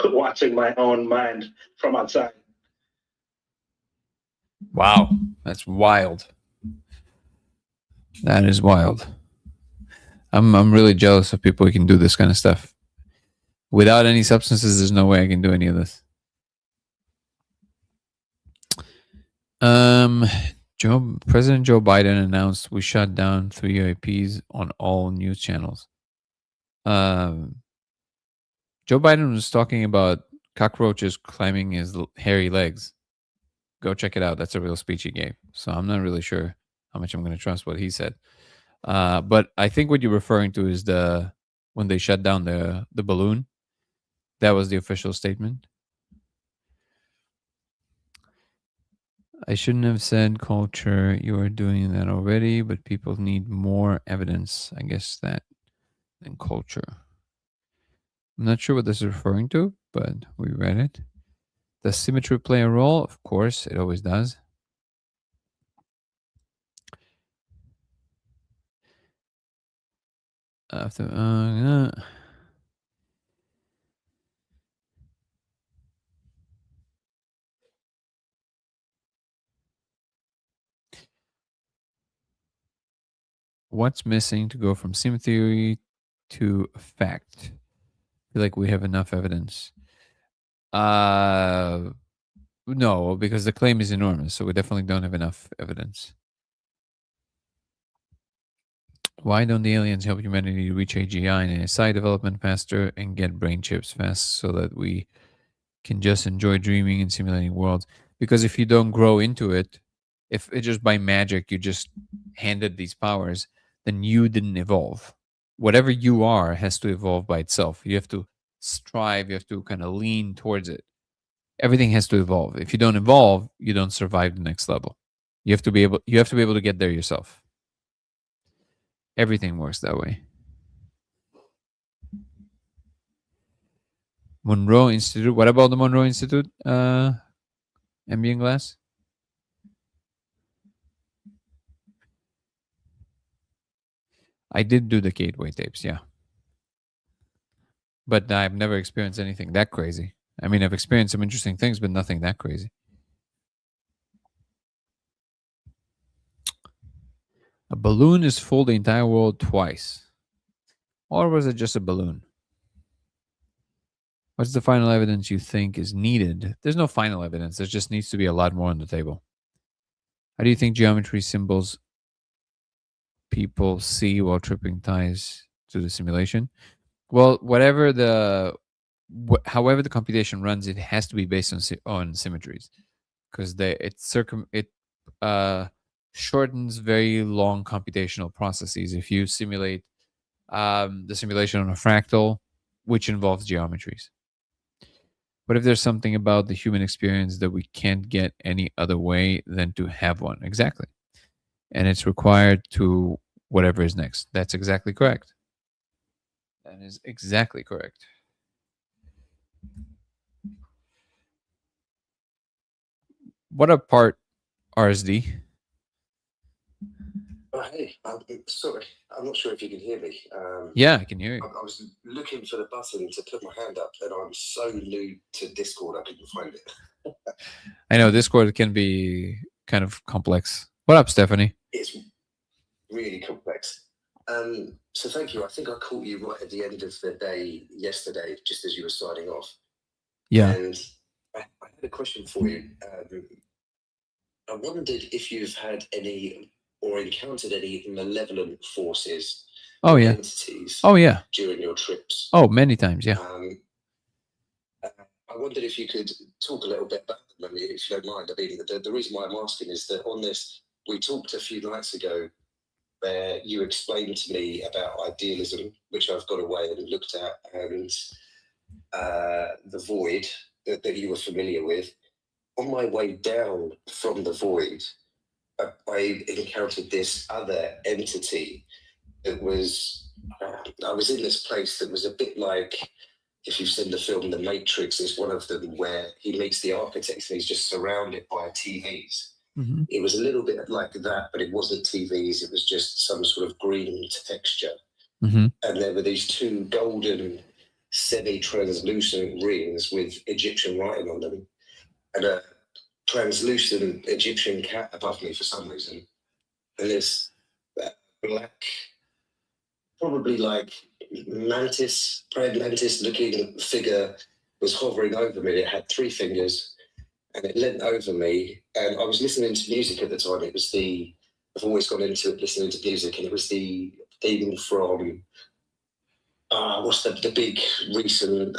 watching my own mind from outside. Wow, that's wild. That is wild. I'm really jealous of people who can do this kind of stuff. Without any substances, there's no way I can do any of this. President Joe Biden announced we shut down 3 UAPs on all news channels. Joe Biden was talking about cockroaches climbing his hairy legs. Go check it out. That's a real speech he gave. So I'm not really sure how much I'm going to trust what he said. But I think what you're referring to is when they shut down the balloon. That was the official statement. I shouldn't have said culture. You are doing that already, but people need more evidence, I guess, that than culture. I'm not sure what this is referring to, but we read it. Does symmetry play a role? Of course, it always does. What's missing to go from symmetry to fact? I feel like we have enough evidence. No, because the claim is enormous, so we definitely don't have enough evidence. Why don't the aliens help humanity reach AGI and ASI development faster and get brain chips fast so that we can just enjoy dreaming and simulating worlds? Because if you don't grow into it, if it just by magic you just handed these powers, then you didn't evolve. Whatever you are has to evolve by itself. You have to strive, you have to kind of lean towards it. Everything has to evolve. If you don't evolve, you don't survive the next level. You have to be able to get there yourself. Everything works that way. Monroe Institute. What about the Monroe Institute? Ambient glass? I did do the gateway tapes, yeah. But I've never experienced anything that crazy. I mean, I've experienced some interesting things, but nothing that crazy. A balloon is full the entire world twice. Or was it just a balloon? What's the final evidence you think is needed? There's no final evidence. There just needs to be a lot more on the table. How do you think geometry symbols people see while tripping ties to the simulation? Well, however the computation runs, it has to be based on symmetries, because it shortens very long computational processes if you simulate the simulation on a fractal, which involves geometries. But if there's something about the human experience that we can't get any other way than to have one, exactly, and it's required to whatever is next. That's exactly correct. That is exactly correct. What apart RSD? Hey, sorry, I'm not sure if you can hear me. Yeah, I can hear you. I was looking for the button to put my hand up, and I'm so new to Discord, I couldn't find it. I know Discord can be kind of complex. What up, Stephanie? It's really complex. So thank you. I think I caught you right at the end of the day yesterday, just as you were signing off. Yeah. And I had a question for you. I wondered if you've had any or encountered any malevolent forces, entities, during your trips. Oh, many times, yeah. I wondered if you could talk a little bit about them, if you don't mind. I mean, the reason why I'm asking is that on this, we talked a few nights ago where you explained to me about idealism, which I've got away and looked at, and the void that you were familiar with. On my way down from the void, I encountered this other entity that was, I was in this place that was a bit like, if you've seen the film The Matrix, is one of them where he meets the architects and he's just surrounded by TVs. Mm-hmm. It was a little bit like that, but it wasn't TVs. It was just some sort of green texture. Mm-hmm. And there were these two golden semi-translucent rings with Egyptian writing on them. And a translucent Egyptian cat above me for some reason. And this black, probably like praying mantis looking figure was hovering over me. It had 3 fingers and it leant over me. And I was listening to music at the time. I've always gone into it listening to music, and it was the theme from, what's the big recent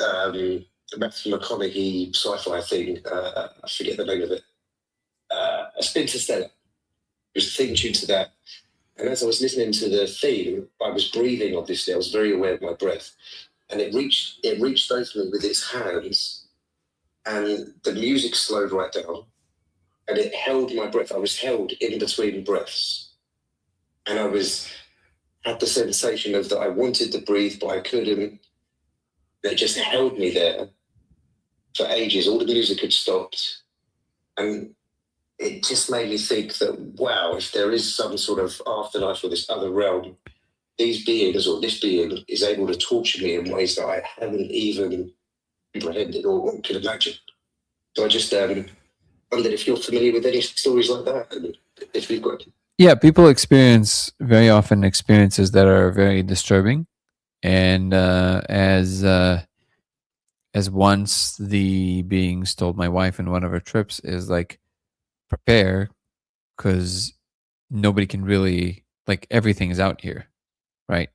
Matthew McConaughey sci-fi thing? I forget the name of it. Interstellar. It was the theme tune to that. And as I was listening to the theme, I was breathing, obviously. I was very aware of my breath. And it reached over me with its hands, and the music slowed right down, and it held my breath. I was held in between breaths. And I had the sensation of that I wanted to breathe, but I couldn't. They just held me there for ages. All the music had stopped. And it just made me think that, wow, if there is some sort of afterlife or this other realm, these beings or this being is able to torture me in ways that I haven't even comprehended or could imagine. So I just wondered if you're familiar with any stories like that, and if you've got. Yeah, people experience very often experiences that are very disturbing, and as once the beings told my wife in one of her trips is like, prepare, because nobody can really, like, everything is out here, right?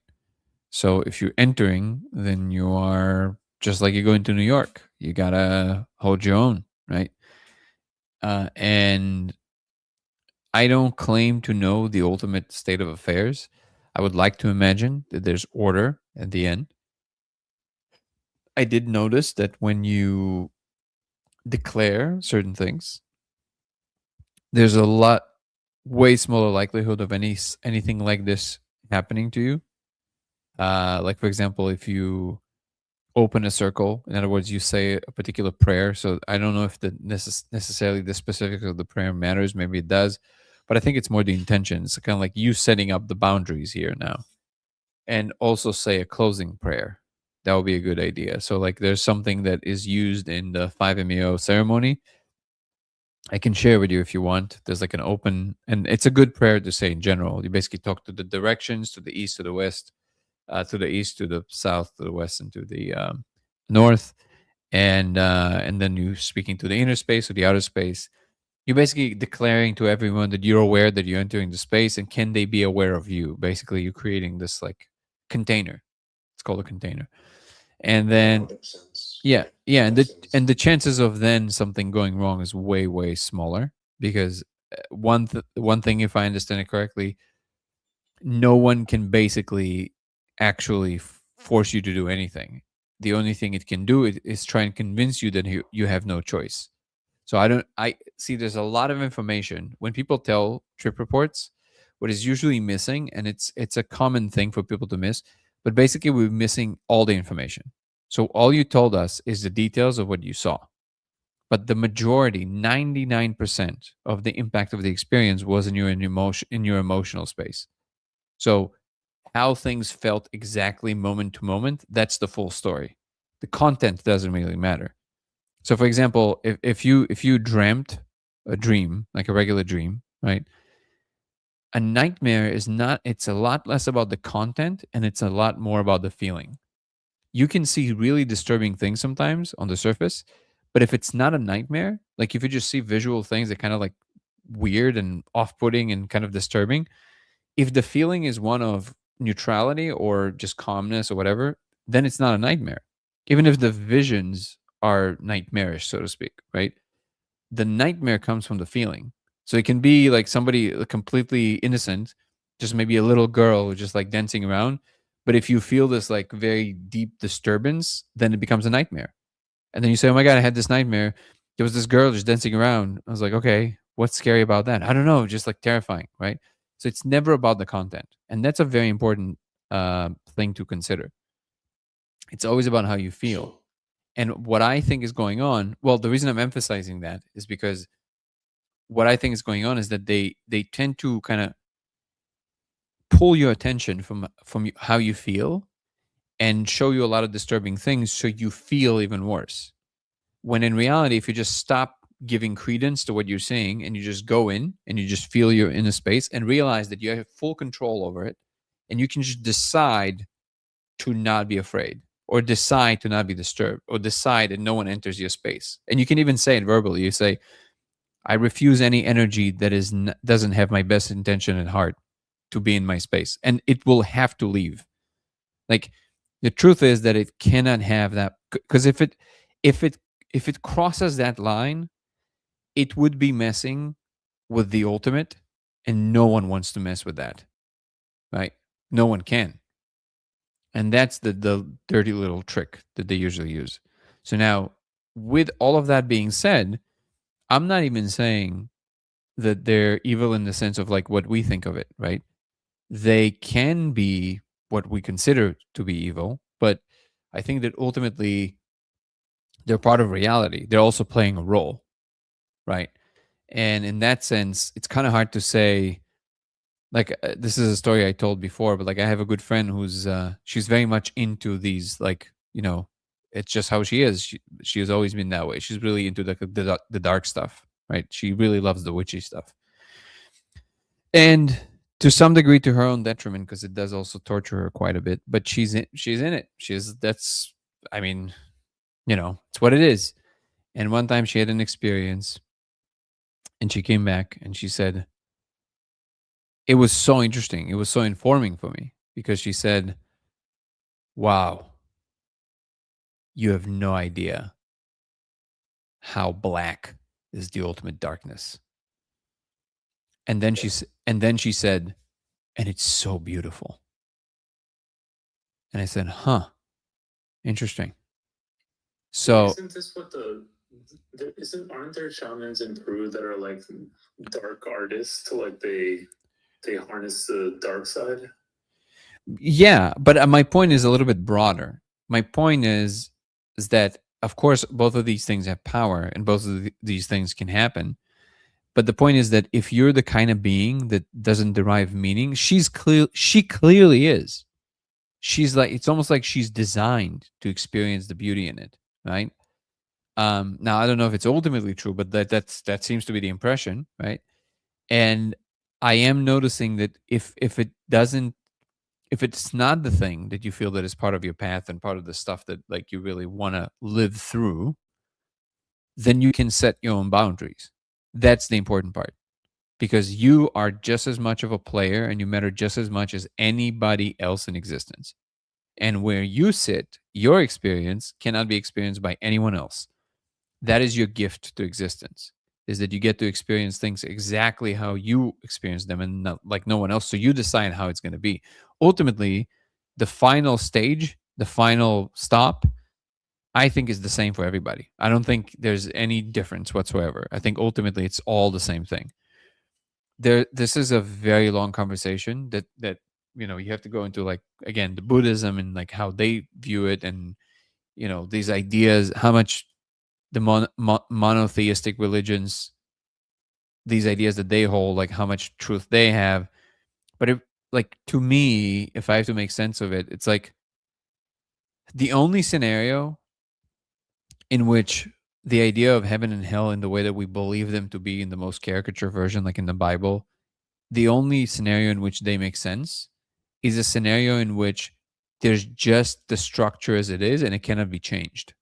So if you're entering, then you are just like you're going to New York. You gotta hold your own, right? And I don't claim to know the ultimate state of affairs. I would like to imagine that there's order at the end. I did notice that when you declare certain things, there's a lot way smaller likelihood of anything like this happening to you. Like, for example, if you open a circle, in other words, you say a particular prayer. So I don't know if necessarily the specifics of the prayer matters. Maybe it does, but I think it's more the intention. It's kind of like you setting up the boundaries here now. And also say a closing prayer. That would be a good idea. So, like, there's something that is used in the 5-MeO ceremony. I can share with you if you want. There's like an open, and it's a good prayer to say in general. You basically talk to the directions, to the east, to the west, to the east, to the south, to the west, and to the north, and then you speaking to the inner space or the outer space. You're basically declaring to everyone that you're aware that you're entering the space, and can they be aware of you? Basically, you're creating this like container. It's called a container, and then yeah, and the chances of then something going wrong is way smaller, because one thing, if I understand it correctly, no one can basically actually force you to do anything. The only thing it can do is try and convince you that you have no choice. So I see there's a lot of information when people tell trip reports. What is usually missing, and it's a common thing for people to miss, but basically we're missing all the information. So all you told us is the details of what you saw. But the majority, 99% of the impact of the experience was in your emotional space. So how things felt exactly moment to moment, that's the full story. The content doesn't really matter. So for example, if you dreamt a dream, like a regular dream, right? A nightmare is not, it's a lot less about the content and it's a lot more about the feeling. You can see really disturbing things sometimes on the surface, but if it's not a nightmare, like if you just see visual things that kind of like weird and off-putting and kind of disturbing, if the feeling is one of neutrality or just calmness or whatever, then it's not a nightmare. Even if the visions are nightmarish, so to speak, right? The nightmare comes from the feeling. So it can be like somebody completely innocent, just maybe a little girl just like dancing around. But if you feel this like very deep disturbance, then it becomes a nightmare. And then you say, oh my God, I had this nightmare. There was this girl just dancing around. I was like, okay, what's scary about that? I don't know, just like terrifying, right? So it's never about the content. And that's a very important thing to consider. It's always about how you feel. And what I think is going on, well, the reason I'm emphasizing that is because what I think is going on is that they tend to kind of pull your attention from how you feel and show you a lot of disturbing things so you feel even worse. When in reality, if you just stop giving credence to what you're saying and you just go in and you just feel you're in a space and realize that you have full control over it, and you can just decide to not be afraid, or decide to not be disturbed, or decide that no one enters your space. And you can even say it verbally. You say, I refuse any energy that doesn't have my best intention at heart to be in my space, and it will have to leave. Like, the truth is that it cannot have that, because if it crosses that line, it would be messing with the ultimate, and no one wants to mess with that, right? No one can. And that's the dirty little trick that they usually use. So now, with all of that being said, I'm not even saying that they're evil in the sense of like what we think of it, right? They can be what we consider to be evil, but I think that ultimately they're part of reality. They're also playing a role, right? And in that sense, it's kind of hard to say, like, this is a story I told before, but like, I have a good friend who's she's very much into these, like, it's just how she is. She has always been that way. She's really into the dark stuff, right? She really loves the witchy stuff, and to some degree to her own detriment, because it does also torture her quite a bit. But she's in it. That's, I mean, it's what it is. And one time she had an experience, and she came back and she said, it was so interesting. It was so informing for me, because she said, wow, you have no idea how black is the ultimate darkness. And then she said, and it's so beautiful. And I said, huh, interesting. So isn't this what aren't there shamans in Peru that are like dark artists to like they harness the dark side? yeah, but my point is a little bit broader. My point is that, of course, both of these things have power, and both of these things can happen. But the point is that if you're the kind of being that doesn't derive meaning, she clearly is. She's like, it's almost like she's designed to experience the beauty in it, right? Now I don't know if it's ultimately true, but that seems to be the impression, right? And I am noticing that if it's not the thing that you feel that is part of your path and part of the stuff that like you really want to live through, then you can set your own boundaries. That's the important part, because you are just as much of a player and you matter just as much as anybody else in existence. And where you sit, your experience cannot be experienced by anyone else. That is your gift to existence, is that you get to experience things exactly how you experience them, and not like no one else. So you decide how it's going to be. Ultimately, the final stage, the final stop, I think is the same for everybody. I don't think there's any difference whatsoever. I think ultimately it's all the same thing. This is a very long conversation that you have to go into, like, again, the Buddhism and like how they view it, and these ideas, how much the monotheistic religions, these ideas that they hold, like how much truth they have. But if, like, to me, if I have to make sense of it, it's like the only scenario in which the idea of heaven and hell in the way that we believe them to be in the most caricature version, like in the Bible, the only scenario in which they make sense is a scenario in which there's just the structure as it is and it cannot be changed.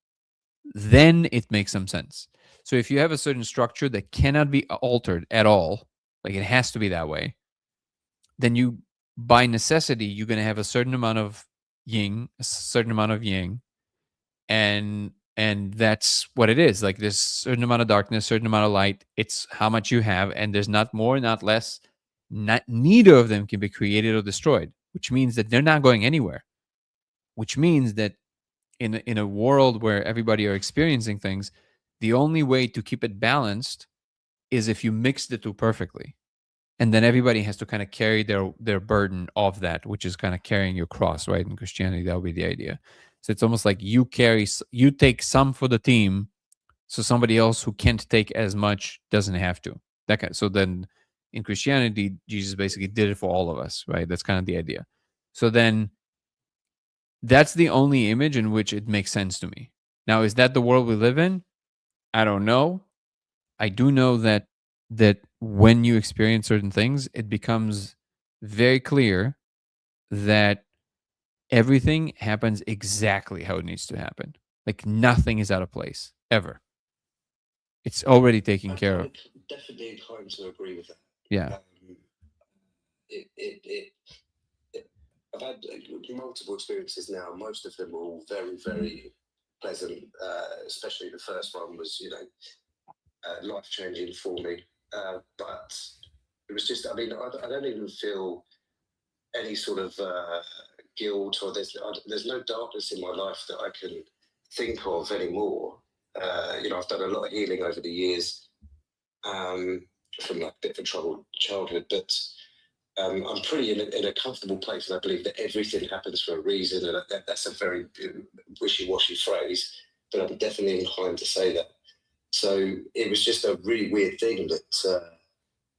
Then it makes some sense. So if you have a certain structure that cannot be altered at all, like it has to be that way, then you, by necessity, you're going to have a certain amount of yin, a certain amount of yang, and that's what it is. Like, there's a certain amount of darkness, certain amount of light. It's how much you have, and there's not more, not less. Neither of them can be created or destroyed, which means that they're not going anywhere. Which means that in a world where everybody are experiencing things, the only way to keep it balanced is if you mix the two perfectly. And then everybody has to kind of carry their burden of that, which is kind of carrying your cross, right? In Christianity, that would be the idea. So it's almost like you take some for the team, so somebody else who can't take as much doesn't have to. So then in Christianity, Jesus basically did it for all of us, right? That's kind of the idea. So then that's the only image in which it makes sense to me. Now, is that the world we live in? I don't know. I do know that when you experience certain things, it becomes very clear that everything happens exactly how it needs to happen. Like nothing is out of place ever. It's already taken care of. I'm definitely inclined to agree with that. Yeah. I've had multiple experiences now. Most of them are all very, very pleasant. Especially the first one was, life changing for me. But it was just, I mean, I don't even feel any sort of guilt, or there's no darkness in my life that I can think of anymore. I've done a lot of healing over the years from like a bit of a troubled childhood, but I'm pretty in a comfortable place, and I believe that everything happens for a reason. And that's a very wishy-washy phrase, but I'm definitely inclined to say that. So it was just a really weird thing that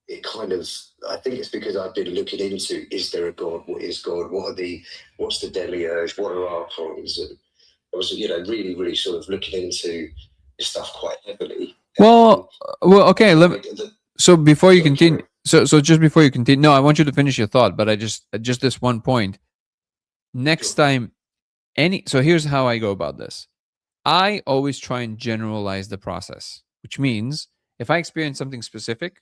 it kind of, I think it's because I've been looking into, is there a God? What is God? What's the demiurge? What are archons? And I was, really, really sort of looking into this stuff quite heavily. Well, okay. So before you continue, sorry. so just before you continue, no, I want you to finish your thought, but I just this one point. Next time, so here's how I go about this. I always try and generalize the process, which means if I experience something specific,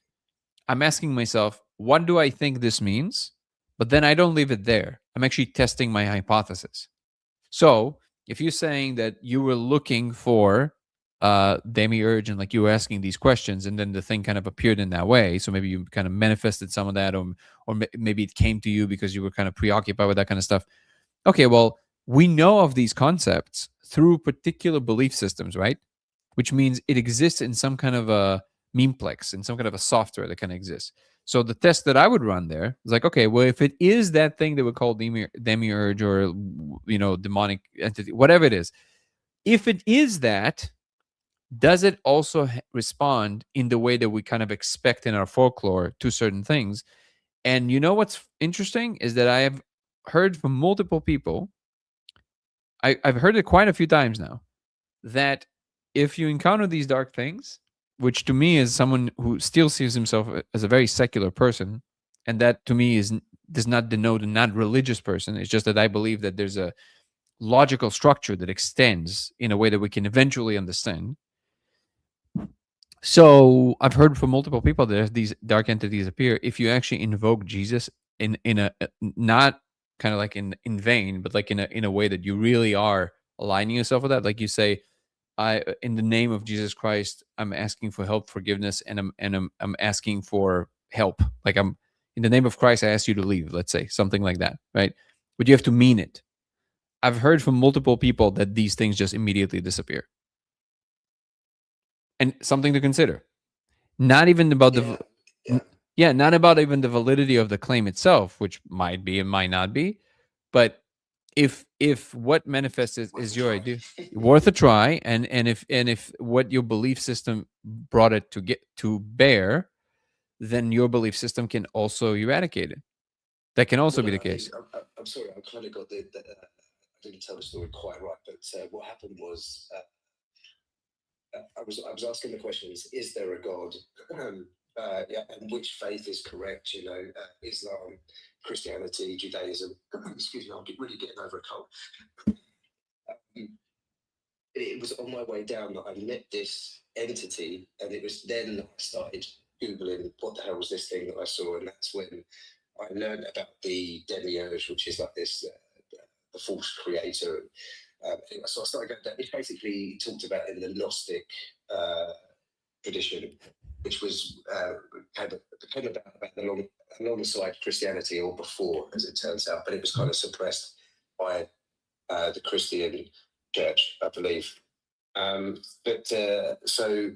I'm asking myself, what do I think this means? But then I don't leave it there. I'm actually testing my hypothesis. So if you're saying that you were looking for demiurge and like you were asking these questions, and then the thing kind of appeared in that way, so maybe you kind of manifested some of that, or maybe it came to you because you were kind of preoccupied with that kind of stuff. Okay, well, we know of these concepts through particular belief systems, right? Which means it exists in some kind of a memeplex, in some kind of a software that kind of exists. So the test that I would run there is like, okay, well, if it is that thing that we call demiurge or demonic entity, whatever it is, if it is that, does it also respond in the way that we kind of expect in our folklore to certain things? And you know what's interesting is that I have heard from multiple people, I've heard it quite a few times now, that if you encounter these dark things, which to me is someone who still sees himself as a very secular person, and that to me does not denote a not religious person. It's just that I believe that there's a logical structure that extends in a way that we can eventually understand. So I've heard from multiple people that these dark entities appear if you actually invoke Jesus in a not kind of like in vain, but like in a way that you really are aligning yourself with that. Like you say, in the name of Jesus Christ, I'm asking for help, forgiveness, and I'm asking for help. Like I'm in the name of Christ, I ask you to leave. Let's say something like that, right? But you have to mean it. I've heard from multiple people that these things just immediately disappear. And something to consider. Not even about not about even the validity of the claim itself, which might be and might not be, but if what manifests is your idea, worth a try, and if what your belief system brought it to bear, then your belief system can also eradicate it. That can also be the case. I'm sorry, I kind of got I didn't tell the story quite right, but what happened was I was asking the questions: is there a God? And which faith is correct? Islam, Christianity, Judaism. Excuse me, I'm really getting over a cold. It was on my way down that I met this entity, and it was then I started Googling what the hell was this thing that I saw, and that's when I learned about the demiurge, which is like this the false creator. So I started going down. It basically talked about in the Gnostic tradition, which was became about alongside Christianity, or before, as it turns out, but it was kind of suppressed by the Christian church, I believe. But so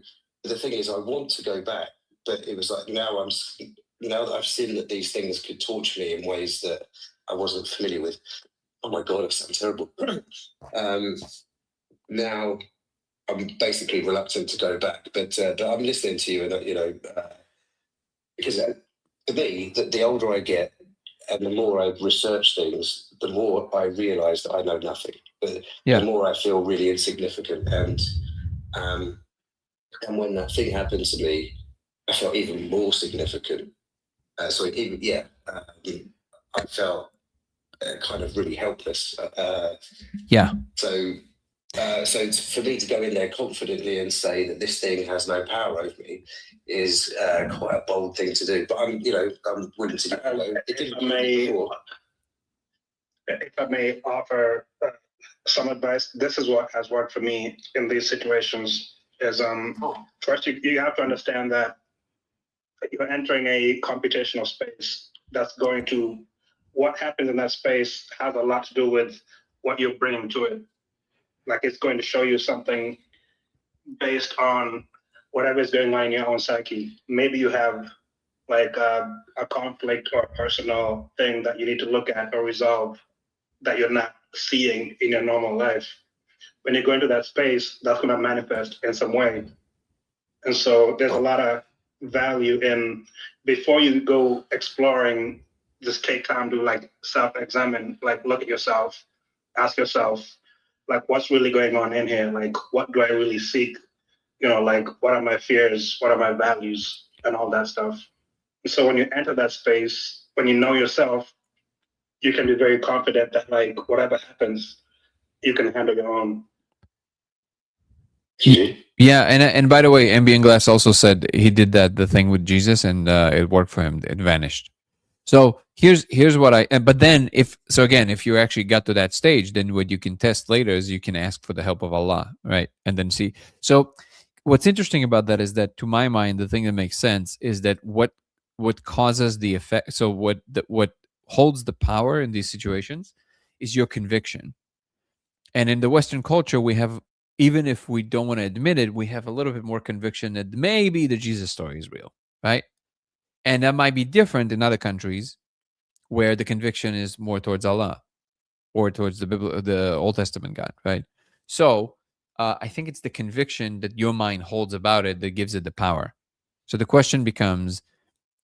the thing is, I want to go back, but it was like now that I've seen that these things could torture me in ways that I wasn't familiar with. Oh my God, it sounds terrible. Now I'm basically reluctant to go back, but I'm listening to you, and because to me, the older I get and the more I research things, the more I realise that I know nothing. But the more I feel really insignificant, and when that thing happened to me, I felt even more significant. I felt kind of really helpless. Yeah. So for me to go in there confidently and say that this thing has no power over me is quite a bold thing to do. But I'm willing to do it. It didn't work before. If I may offer some advice, this is what has worked for me in these situations. Is first you have to understand that you're entering a computational space that's going to, what happens in that space has a lot to do with what you're bringing to it. Like it's going to show you something based on whatever is going on in your own psyche. Maybe you have like a conflict or a personal thing that you need to look at or resolve that you're not seeing in your normal life. When you go into that space, that's going to manifest in some way. And so there's a lot of value in, before you go exploring, just take time to like self-examine, like look at yourself, ask yourself, like what's really going on in here? Like what do I really seek? Like what are my fears? What are my values and all that stuff? So when you enter that space, when you know yourself, you can be very confident that like whatever happens, you can handle your own. Yeah, and by the way, Ambient Glass also said he did the thing with Jesus, and it worked for him. It vanished. So here's what but then if you actually got to that stage, then what you can test later is you can ask for the help of Allah, right? And then see. So what's interesting about that is that, to my mind, the thing that makes sense is that what causes the effect. So what holds the power in these situations is your conviction. And in the Western culture, we have, even if we don't want to admit it, we have a little bit more conviction that maybe the Jesus story is real, right? And that might be different in other countries where the conviction is more towards Allah or towards the Old Testament God, right? So I think it's the conviction that your mind holds about it that gives it the power. So the question becomes,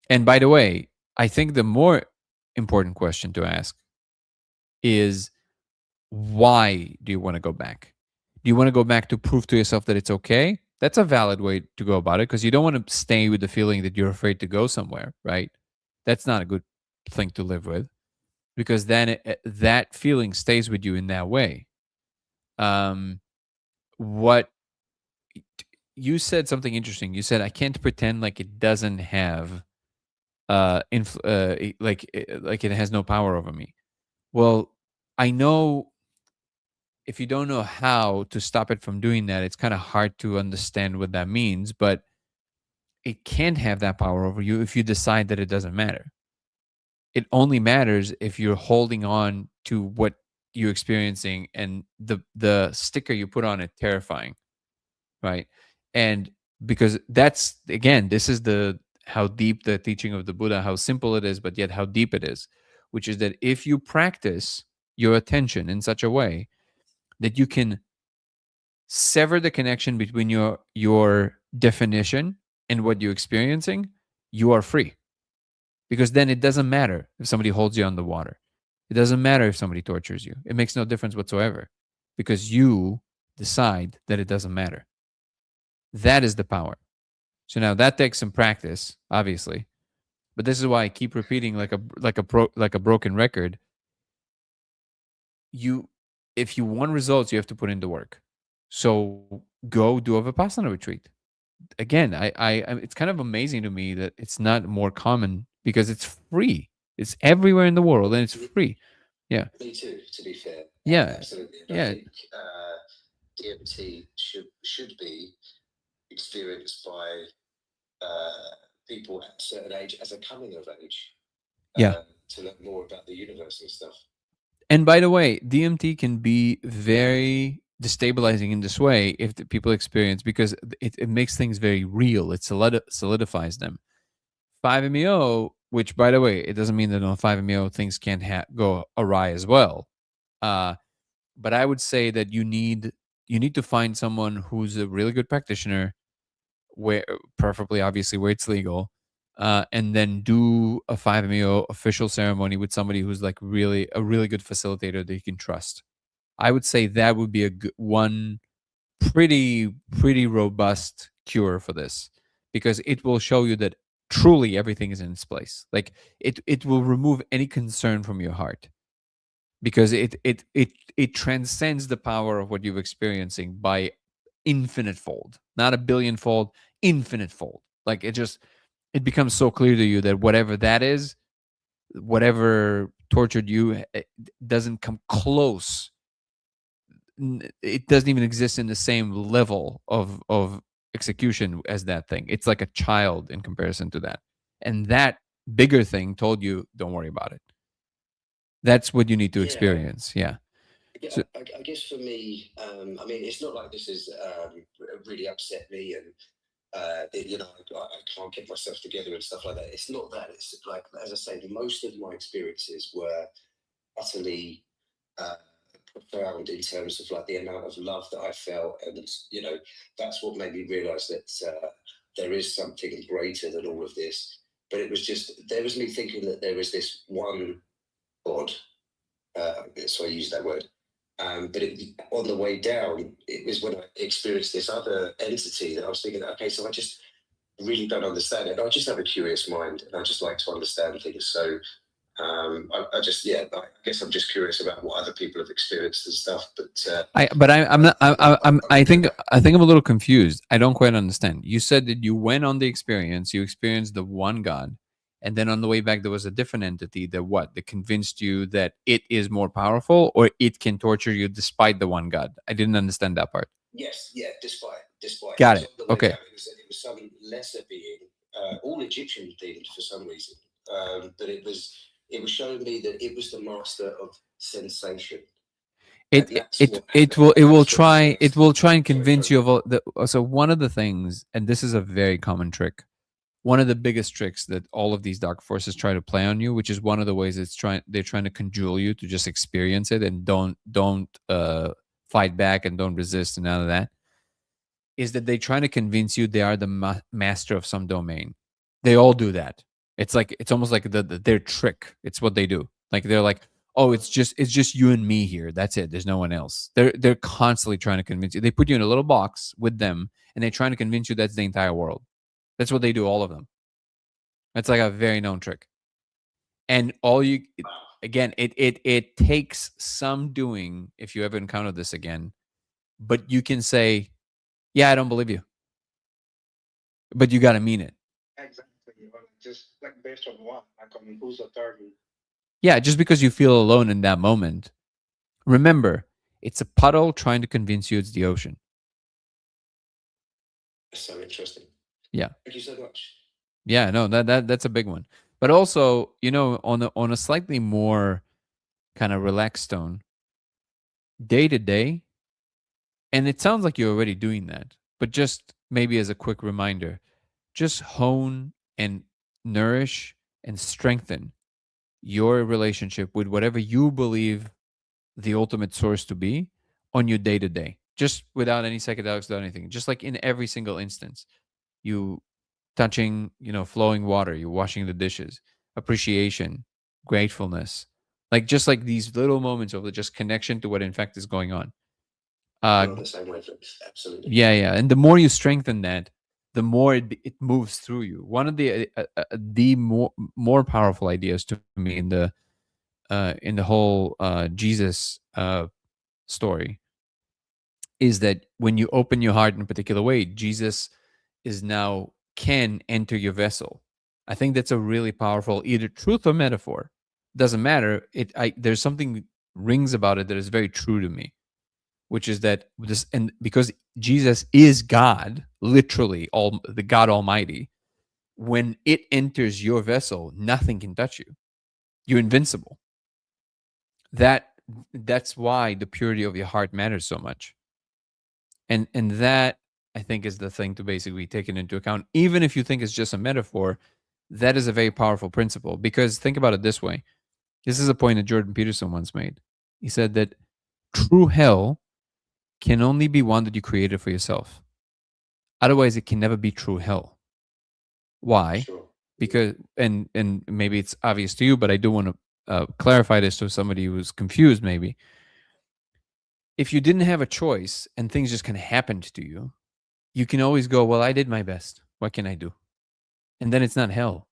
and by the way, I think the more important question to ask is, why do you want to go back? Do you want to go back to prove to yourself that it's okay? That's a valid way to go about it, because you don't want to stay with the feeling that you're afraid to go somewhere, right? That's not a good thing to live with, because then that feeling stays with you in that way. What you said something interesting. You said, I can't pretend like it doesn't have like it has no power over me. Well, I know if you don't know how to stop it from doing that, it's kind of hard to understand what that means, but it can't have that power over you if you decide that it doesn't matter. It only matters if you're holding on to what you're experiencing and the sticker you put on it terrifying, right? And because that's, again, this is how deep the teaching of the Buddha, how simple it is, but yet how deep it is, which is that if you practice your attention in such a way that you can sever the connection between your definition and what you're experiencing, you are free. Because then it doesn't matter if somebody holds you underwater. It doesn't matter if somebody tortures you. It makes no difference whatsoever, because you decide that it doesn't matter. That is the power. So now that takes some practice, obviously, but this is why I keep repeating like a broken record. If you want results, you have to put in the work. So go do a Vipassana retreat. Again, it's kind of amazing to me that it's not more common, because it's free. It's everywhere in the world, and it's free. Yeah. Me too, to be fair. Yeah. Absolutely. And Yeah. I think DMT should be experienced by people at a certain age as a coming of age. Yeah. To learn more about the universe and stuff. And by the way, DMT can be very destabilizing in this way if the people experience, because it makes things very real. It solidifies them. 5-MeO, which, by the way, it doesn't mean that on 5-MeO things can't go awry as well. But I would say that you need to find someone who's a really good practitioner, where preferably, obviously, where it's legal, and then do a 5-MeO official ceremony with somebody who's like a really good facilitator that you can trust. I would say that would be one pretty robust cure for this, because it will show you that truly everything is in its place. Like it will remove any concern from your heart. because it transcends the power of what you're experiencing by infinite fold, not a billion fold, infinite fold. Like it becomes so clear to you that whatever that is, whatever tortured you, it doesn't come close. It doesn't even exist in the same level of execution as that thing. It's like a child in comparison to that. And that bigger thing told you, don't worry about it. That's what you need to Yeah. experience. Yeah. Yeah, So- I guess for me, I mean, it's not like this has really upset me, and you know, I can't get myself together and stuff like that. It's not that. It's like, as I say, most of my experiences were utterly profound in terms of like the amount of love that I felt, and you know, that's what made me realise that there is something greater than all of this. But it was just, there was me thinking that there was this one God. So I use that word. But on the way down, it was when I experienced this other entity that I was thinking, okay, so I just really don't understand it. I just have a curious mind, and I just like to understand things. So I just, yeah, I guess I'm just curious about what other people have experienced and stuff. But I'm not. I think I'm a little confused. I don't quite understand. You said that you went on the experience, you experienced the one God, and then on the way back there was a different entity that convinced you that it is more powerful, or it can torture you despite the one God. I didn't understand that part. yes, yeah, despite. Got was it. on the way Okay. down. It was some lesser being, all Egyptian themed for some reason. But it was showing me that it was the master of sensation. And that's what It happened. will That's what try and Sorry, convince sorry. you of so one of the things, and this is a very common trick, one of the biggest tricks that all of these dark forces try to play on you, which is one of the ways they're trying to cajole you to just experience it and don't fight back and don't resist and none of that, is that they try to convince you they are the master of some domain. They all do that. It's almost like their trick. It's what they do. Like they're like, oh, it's just you and me here. That's it. There's no one else. They're constantly trying to convince you. They put you in a little box with them, and they're trying to convince you that's the entire world. That's what they do. All of them. That's like a very known trick. And again, it takes some doing if you ever encounter this again. But you can say, yeah, I don't believe you. But you got to mean it. Exactly. Or just like based on what? Like on whose authority? Yeah, just because you feel alone in that moment. Remember, it's a puddle trying to convince you it's the ocean. So interesting. Yeah. Thank you so much. Yeah, no, that's a big one. But also, on a slightly more kind of relaxed tone, day to day, and it sounds like you're already doing that, but just maybe as a quick reminder, just hone and nourish and strengthen your relationship with whatever you believe the ultimate source to be on your day to day, just without any psychedelics, without anything. Just like in every single instance, you touching, flowing water, you're washing the dishes, appreciation, gratefulness, just like these little moments of just connection to what in fact is going on. We're on the same wavelength. Absolutely. Yeah, and the more you strengthen that, the more it moves through you. One of the more powerful ideas to me in the whole Jesus story is that when you open your heart in a particular way, Jesus can enter your vessel. I think that's a really powerful either truth or metaphor. Doesn't matter. There's something rings about it that is very true to me, which is that and because Jesus is God, literally the God Almighty, when it enters your vessel, nothing can touch you. You're invincible. That's why the purity of your heart matters so much. And that, I think, is the thing to basically take it into account. Even if you think it's just a metaphor, that is a very powerful principle. Because think about it this way. This is a point that Jordan Peterson once made. He said that true hell can only be one that you created for yourself. Otherwise, it can never be true hell. Why? Sure. Because, and maybe it's obvious to you, but I do want to clarify this to somebody who's confused maybe. If you didn't have a choice and things just kind of happened to you, you can always go, well, I did my best. What can I do? And then it's not hell.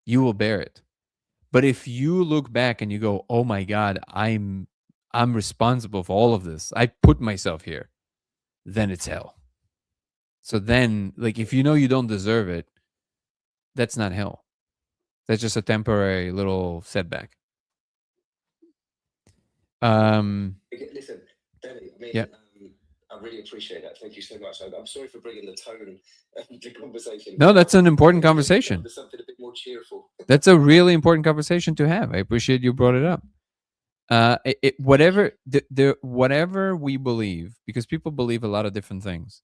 You will bear it. But if you look back and you go, oh my God, I'm responsible for all of this, I put myself here, then it's hell. So then, like, if you know you don't deserve it, that's not hell. That's just a temporary little setback. Listen, Danny, I mean, Yeah. I really appreciate that. Thank you so much. I'm sorry for bringing the tone of the conversation. No, that's an important conversation. There's something a bit more cheerful. That's a really important conversation to have. I appreciate you brought it up. Whatever whatever we believe, because people believe a lot of different things.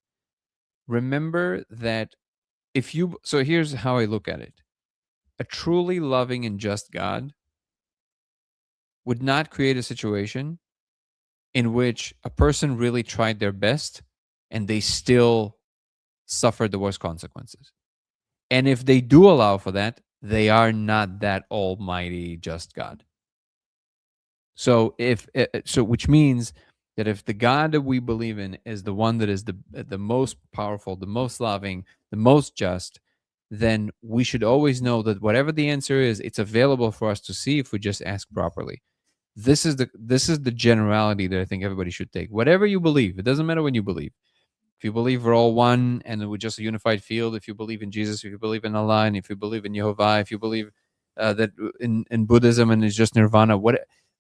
Remember that so here's how I look at it. A truly loving and just God would not create a situation in which a person really tried their best and they still suffered the worst consequences. And if they do allow for that, they are not that almighty just God. So which means that if the God that we believe in is the one that is the most powerful, the most loving, the most just, then we should always know that whatever the answer is, it's available for us to see if we just ask properly. This is the generality that I think everybody should take. Whatever you believe, it doesn't matter when you believe. If you believe we're all one and we're just a unified field, if you believe in Jesus, if you believe in Allah, and if you believe in Jehovah, if you believe that in Buddhism and it's just nirvana,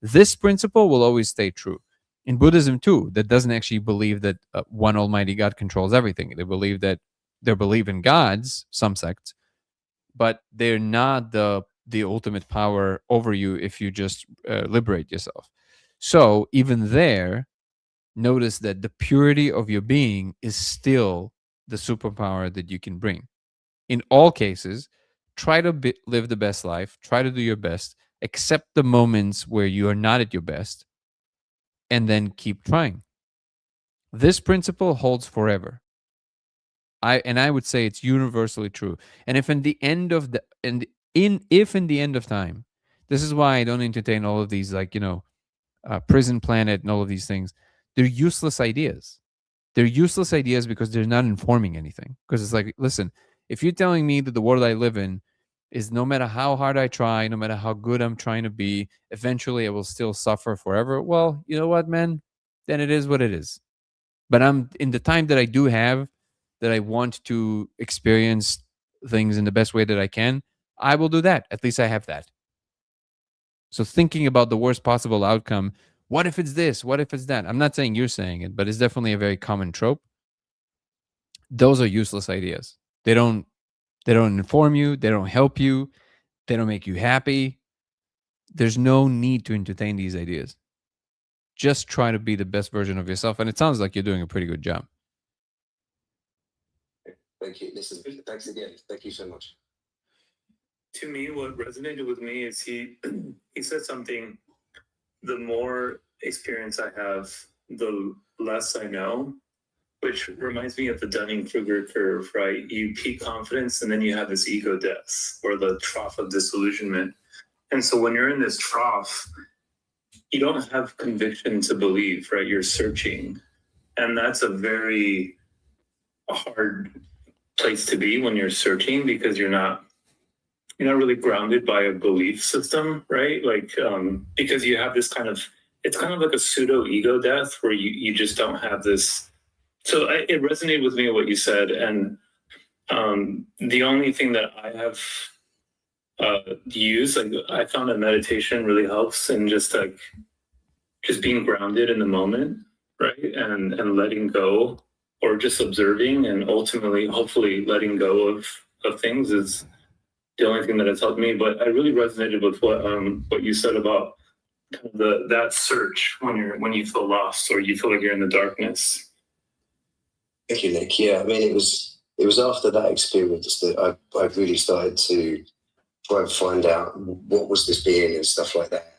this principle will always stay true. In Buddhism too, that doesn't actually believe that one almighty God controls everything. They believe that they believe in gods, some sects, but they're not the ultimate power over you if you just liberate yourself. So even there, notice that the purity of your being is still the superpower that you can bring. In all cases, try to live the best life, try to do your best, accept the moments where you are not at your best, and then keep trying. This principle holds forever. I would say it's universally true. And if in the end of time, this is why I don't entertain all of these, like, Prison Planet and all of these things. They're useless ideas. They're useless ideas because they're not informing anything. Because it's like, listen, if you're telling me that the world I live in is no matter how hard I try, no matter how good I'm trying to be, eventually I will still suffer forever. Well, you know what, man? Then it is what it is. But I'm in the time that I do have, that I want to experience things in the best way that I can, I will do that. At least I have that. So thinking about the worst possible outcome, what if it's this? What if it's that? I'm not saying you're saying it, but it's definitely a very common trope. Those are useless ideas. They don't inform you. They don't help you. They don't make you happy. There's no need to entertain these ideas. Just try to be the best version of yourself. And it sounds like you're doing a pretty good job. Thank you. Listen, thanks again. Thank you so much. To me, what resonated with me is he said something, the more experience I have, the less I know, which reminds me of the Dunning-Kruger curve, right? You peak confidence and then you have this ego death, or the trough of disillusionment. And so when you're in this trough, you don't have conviction to believe, right? You're searching. And that's a very hard place to be when you're searching, because you're not really grounded by a belief system, right? Like, because you have this it's kind of like a pseudo ego death where you just don't have this. So it resonated with me what you said. And the only thing that I have used, like, I found that meditation really helps, and just being grounded in the moment, right? And letting go, or just observing, and ultimately, hopefully, letting go of things is the only thing that has helped me. But I really resonated with what you said about kind of that search when you feel lost, or you feel like you're in the darkness. Thank you, Nick. Yeah, I mean, it was after that experience that I really started to try and find out what was this being and stuff like that.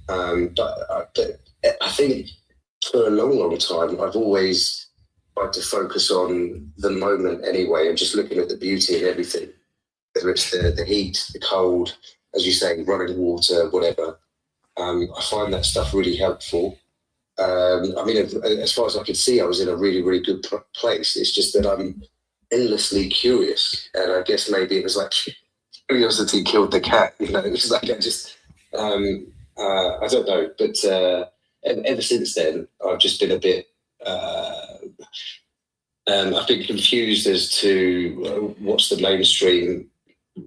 And but I think for a long time, I've always tried to focus on the moment anyway, and just looking at the beauty in everything, whether it's the heat, the cold, as you say, running water, whatever. I find that stuff really helpful. I mean, as far as I could see, I was in a really, really good place. It's just that I'm endlessly curious, and I guess maybe it was like curiosity killed the cat. You know, it was like I don't know, but ever since then, I've just been a bit. I've been confused as to what's the mainstream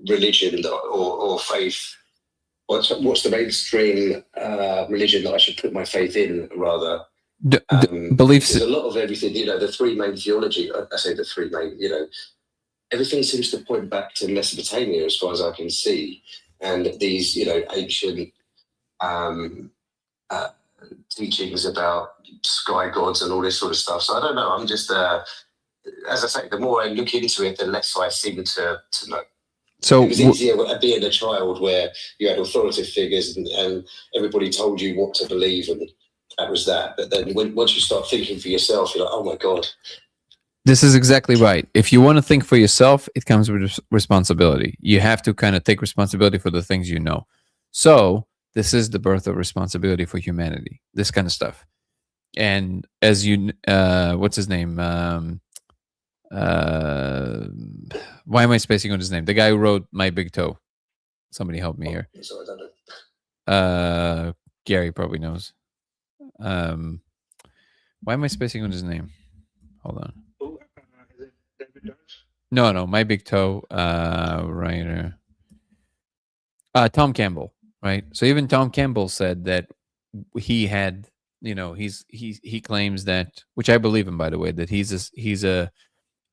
religion or faith. What's the mainstream religion that I should put my faith in, rather? Beliefs. There's a lot of everything, you know, the three main theology, I say the three main, you know, everything seems to point back to Mesopotamia as far as I can see. And these, you know, ancient teachings about sky gods and all this sort of stuff. So I don't know, I'm just, as I say, the more I look into it, the less I seem to know. So it was easier being a child where you had authoritative figures and everybody told you what to believe, and that was that. But then once you start thinking for yourself, you're like, oh my God. This is exactly right. If you want to think for yourself, it comes with responsibility. You have to kind of take responsibility for the things you know. So this is the birth of responsibility for humanity, this kind of stuff. And as you, what's his name? Why am I spacing on his name? The guy who wrote My Big Toe. Somebody help me here. So I don't know. Gary probably knows. Why am I spacing on his name? Hold on. Is it David Jones? No, My Big Toe writer. Tom Campbell, right? So even Tom Campbell said that he had, you know, he claims that, which I believe him, by the way, that he's a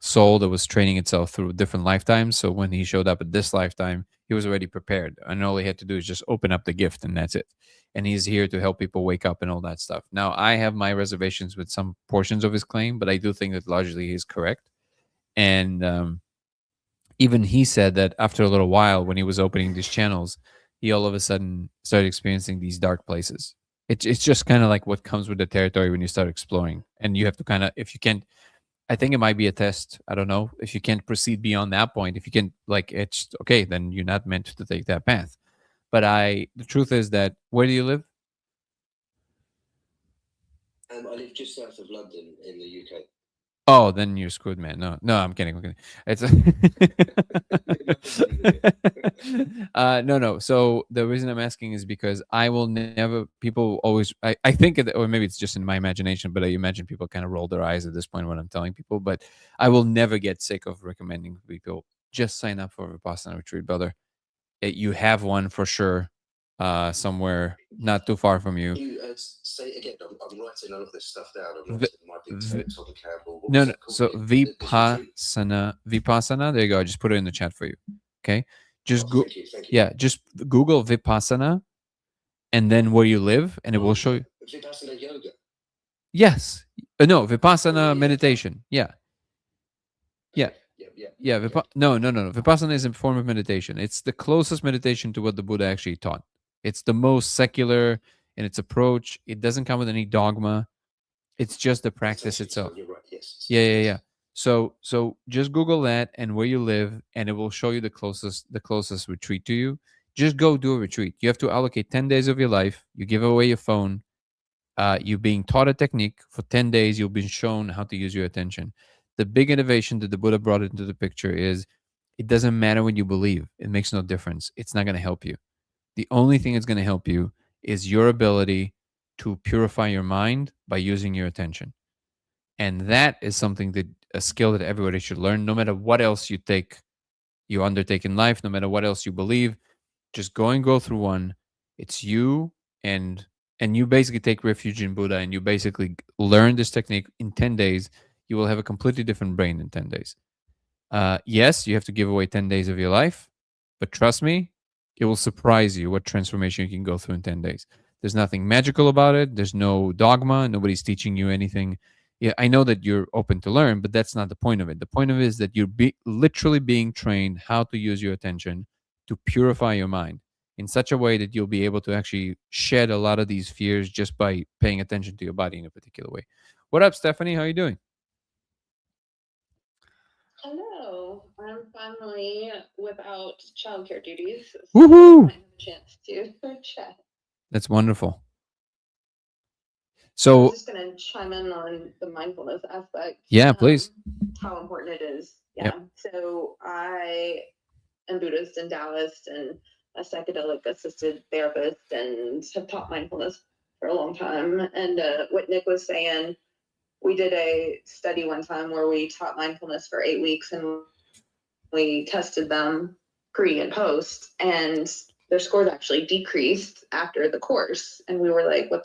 soul that was training itself through different lifetimes. So when he showed up at this lifetime, he was already prepared, and all he had to do is just open up the gift, and that's it. And he's here to help people wake up and all that stuff. Now, I have my reservations with some portions of his claim, but I do think that largely he's correct. And even he said that after a little while, when he was opening these channels, he all of a sudden started experiencing these dark places. It's just kind of like what comes with the territory when you start exploring. And you have to kind of, if you can't, I think it might be a test. I don't know. If you can't proceed beyond that point, if you can, like, it's okay, then you're not meant to take that path. But the truth is that, where do you live? I live just south of London in the UK. Oh, then you're screwed, man. No, I'm kidding. It's no. So the reason I'm asking is because I will never. People always. I think, or maybe it's just in my imagination, but I imagine people kind of roll their eyes at this point when I'm telling people. But I will never get sick of recommending people just sign up for a Vipassana retreat, brother. You have one for sure, somewhere not too far from you. Say it again. I'm writing all of this stuff down. I'm writing My Big Toe, Tom Campbell. No. So Vipassana. There you go. I just put it in the chat for you. Okay. Just thank you. Yeah. Just Google Vipassana, and then where you live, and it will show you. Vipassana yoga. Yes. No, Vipassana meditation. Yeah. Yeah. No. Vipassana is a form of meditation. It's the closest meditation to what the Buddha actually taught. It's the most secular in its approach. It doesn't come with any dogma. It's just the practice itself. You're right. Yes. Yeah. So just Google that and where you live, and it will show you the closest retreat to you. Just go do a retreat. You have to allocate 10 days of your life. You give away your phone. You're being taught a technique for 10 days. You've been shown how to use your attention. The big innovation that the Buddha brought into the picture is, it doesn't matter what you believe. It makes no difference. It's not going to help you. The only thing that's going to help you is your ability to purify your mind by using your attention. And that is something that, a skill that everybody should learn, no matter what else you undertake in life, no matter what else you believe. Just go through one. It's you, and you basically take refuge in Buddha, and you basically learn this technique in 10 days. You will have a completely different brain in 10 days. Yes, you have to give away 10 days of your life, but trust me, it will surprise you what transformation you can go through in 10 days. There's nothing magical about it. There's no dogma. Nobody's teaching you anything. Yeah, I know that you're open to learn, but that's not the point of it. The point of it is that you're literally being trained how to use your attention to purify your mind in such a way that you'll be able to actually shed a lot of these fears just by paying attention to your body in a particular way. What up, Stephanie? How are you doing? Hello. I'm finally without childcare duties. So Woohoo! I have a chance to chat. That's wonderful. I So, was just going to chime in on the mindfulness aspect. yeah, please. How important it is. Yeah. Yep. So I and Buddhist in Dallas and a psychedelic assisted therapist and have taught mindfulness for a long time. And what Nick was saying, we did a study one time where we taught mindfulness for 8 weeks and we tested them pre and post, and their scores actually decreased after the course. And we were like, what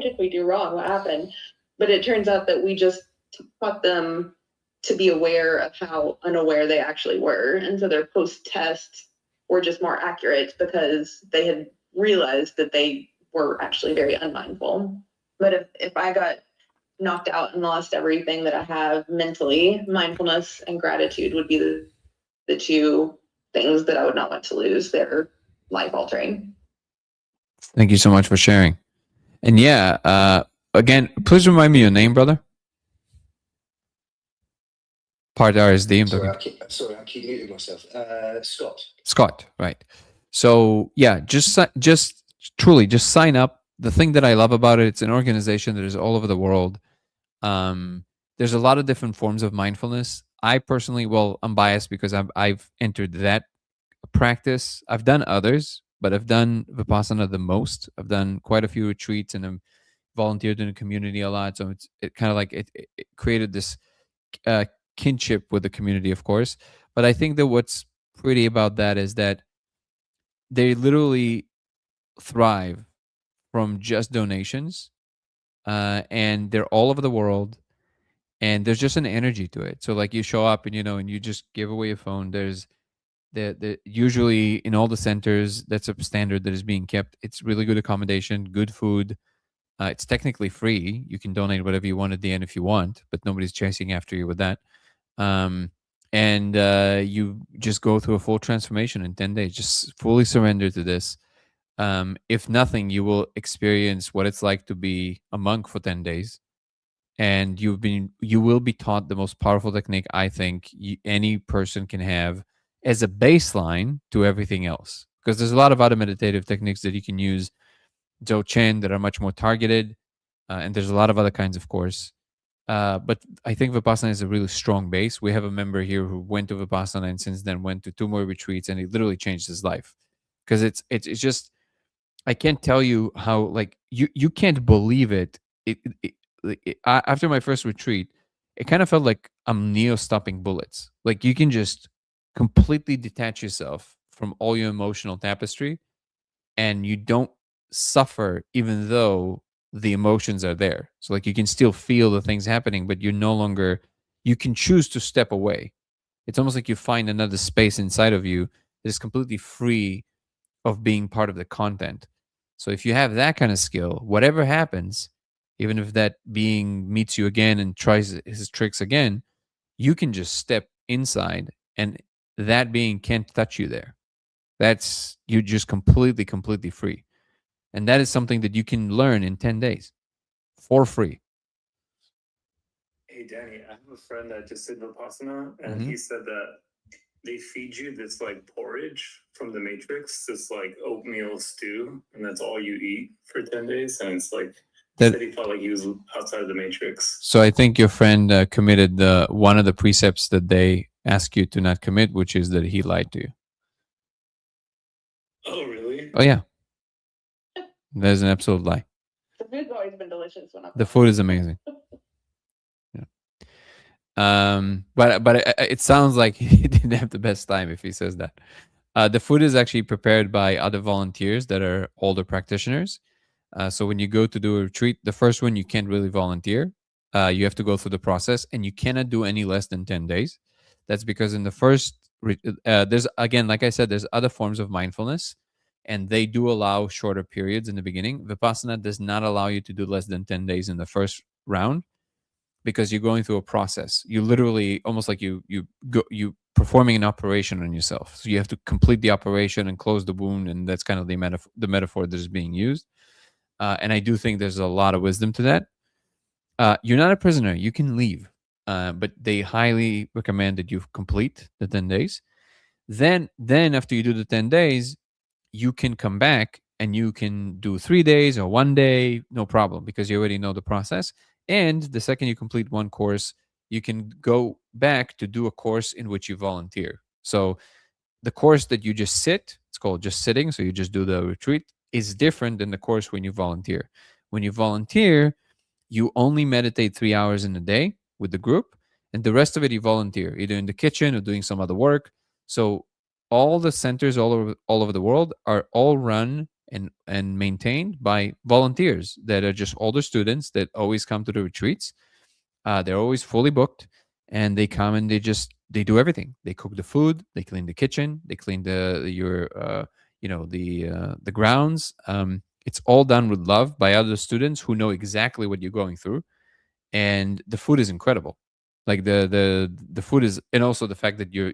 did we do wrong? What happened? But it turns out that we just taught them to be aware of how unaware they actually were. And so their post tests were just more accurate because they had realized that they were actually very unmindful. But if I got knocked out and lost everything that I have mentally, mindfulness and gratitude would be the two things that I would not want to lose. They're life altering. Thank you so much for sharing. And yeah, again, please remind me your name, brother. Part RSD. I'm talking. Sorry, I keep muting myself. Scott. Scott, right. So yeah, just truly just sign up. The thing that I love about it, it's an organization that is all over the world. There's a lot of different forms of mindfulness. I personally, well, I'm biased because I've entered that practice. I've done others, but I've done Vipassana the most. I've done quite a few retreats and I'm volunteered in the community a lot. So it kind of like it created this kinship with the community, of course. But I think that what's pretty about that is that they literally thrive from just donations, and they're all over the world, and there's just an energy to it. So like you show up and and you just give away your phone. There's the usually in all the centers, that's a standard that is being kept. It's really good accommodation, good food. It's technically free. You can donate whatever you want at the end if you want, but nobody's chasing after you with that. And you just go through a full transformation in 10 days. Just fully surrender to this. If nothing, you will experience what it's like to be a monk for 10 days. And you will be taught the most powerful technique I think any person can have as a baseline to everything else. Because there's a lot of other meditative techniques that you can use, Dzogchen, that are much more targeted. And there's a lot of other kinds, of course. But I think Vipassana is a really strong base. We have a member here who went to Vipassana and since then went to 2 more retreats, and it literally changed his life. Because it's just, I can't tell you how, like, you can't believe it. After my first retreat, it kind of felt like I'm neo-stopping bullets. Like you can just completely detach yourself from all your emotional tapestry, and you don't suffer even though the emotions are there. So like you can still feel the things happening, but you can choose to step away. It's almost like you find another space inside of you that is completely free of being part of the content. So if you have that kind of skill, whatever happens, even if that being meets you again and tries his tricks again, you can just step inside and that being can't touch you there. You're just completely free. And that is something that you can learn in 10 days for free. Hey, Danny, I have a friend that just did Vipassana, and he said that they feed you this like porridge from the Matrix, this like oatmeal stew, and that's all you eat for 10 days. And it's like, he said he felt like he was outside of the Matrix. So I think your friend committed one of the precepts that they ask you to not commit, which is that he lied to you. Oh, really? Oh, yeah. There's an absolute lie. The food's always been delicious when The food is amazing. But it sounds like he didn't have the best time if he says that. The food is actually prepared by other volunteers that are older practitioners. So when you go to do a retreat, the first one you can't really volunteer. You have to go through the process, and you cannot do any less than 10 days. That's because in the first, there's, again, like I said, there's other forms of mindfulness, and they do allow shorter periods in the beginning. Vipassana does not allow you to do less than 10 days in the first round, because you're going through a process. You literally, almost like you performing an operation on yourself. So you have to complete the operation and close the wound, and that's kind of the metaphor that is being used. And I do think there's a lot of wisdom to that. You're not a prisoner. You can leave. But they highly recommend that you complete the 10 days. Then after you do the 10 days, you can come back and you can do 3 days or 1 day, no problem, because you already know the process. And the second you complete one course, you can go back to do a course in which you volunteer. So the course that you just sit, it's called just sitting, so you just do the retreat, is different than the course when you volunteer. When you volunteer, you only meditate 3 hours in a day with the group, and the rest of it you volunteer, either in the kitchen or doing some other work. So all the centers all over the world are all run and maintained by volunteers that are just older students that always come to the retreats. They're always fully booked, and they come and they do everything. They cook the food, they clean the kitchen, they clean the grounds. It's all done with love by other students who know exactly what you're going through, and the food is incredible. Like the food is, and also the fact that you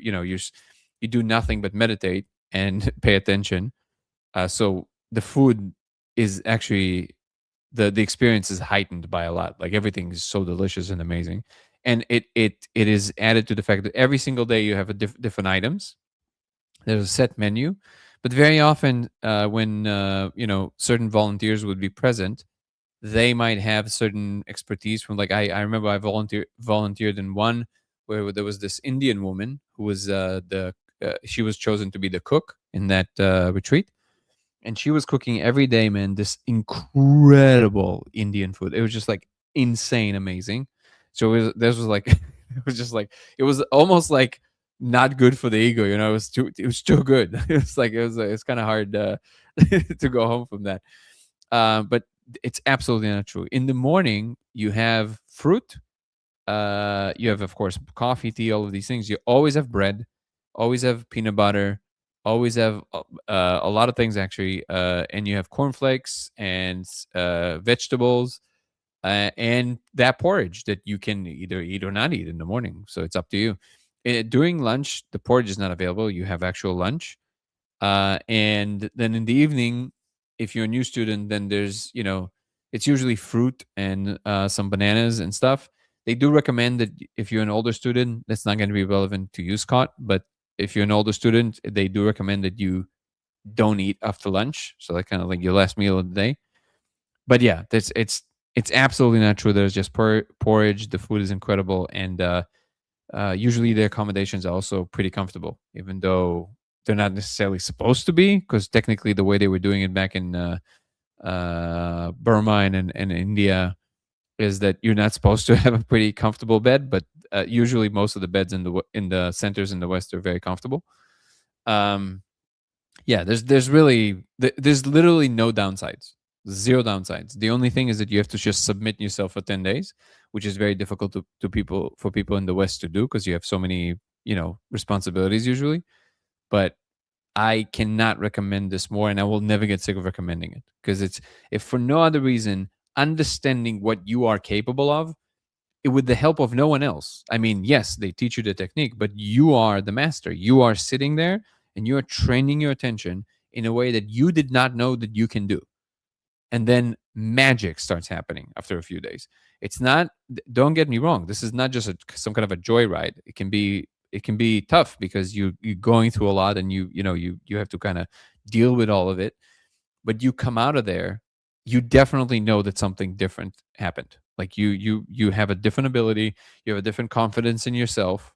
do nothing but meditate and pay attention. So the food is actually the experience is heightened by a lot. Like everything is so delicious and amazing, and it is added to the fact that every single day you have a different items. There's a set menu, but very often when certain volunteers would be present, they might have certain expertise from, like, I remember I volunteered in one where there was this Indian woman who was she was chosen to be the cook in that retreat, and she was cooking every day, man, this incredible Indian food. It was just like insane amazing. So this was like it was just like, it was almost like not good for the ego, it was too good. It's kind of hard to go home from that. But it's absolutely not true. In the morning you have fruit, you have, of course, coffee, tea, all of these things. You always have bread, always have peanut butter, always have a lot of things actually, and you have cornflakes and vegetables, and that porridge that you can either eat or not eat in the morning. So it's up to you. During lunch, the porridge is not available. You have actual lunch, and then in the evening, if you're a new student, then there's it's usually fruit and some bananas and stuff. They do recommend that if you're an older student, that's not going to be relevant to you, Scott. But if you're an older student, they do recommend that you don't eat after lunch. So that kind of like your last meal of the day. But yeah, it's absolutely not true. There's just porridge. The food is incredible, and usually the accommodations are also pretty comfortable, even though they're not necessarily supposed to be, because technically the way they were doing it back in Burma and India is that you're not supposed to have a pretty comfortable bed, but usually most of the beds in the centers in the West are very comfortable. Yeah, there's literally no downsides, zero downsides. The only thing is that you have to just submit yourself for 10 days, which is very difficult for people in the West to do, because you have so many responsibilities usually. But I cannot recommend this more, and I will never get sick of recommending it, because if for no other reason, understanding what you are capable of, with the help of no one else. I mean, yes, they teach you the technique, but you are the master. You are sitting there and you are training your attention in a way that you did not know that you can do. And then magic starts happening after a few days. It's not, don't get me wrong, this is not just some kind of a joyride. It can be tough, because you're going through a lot, and you have to kind of deal with all of it. But you come out of there, you definitely know that something different happened. Like you have a different ability, you have a different confidence in yourself,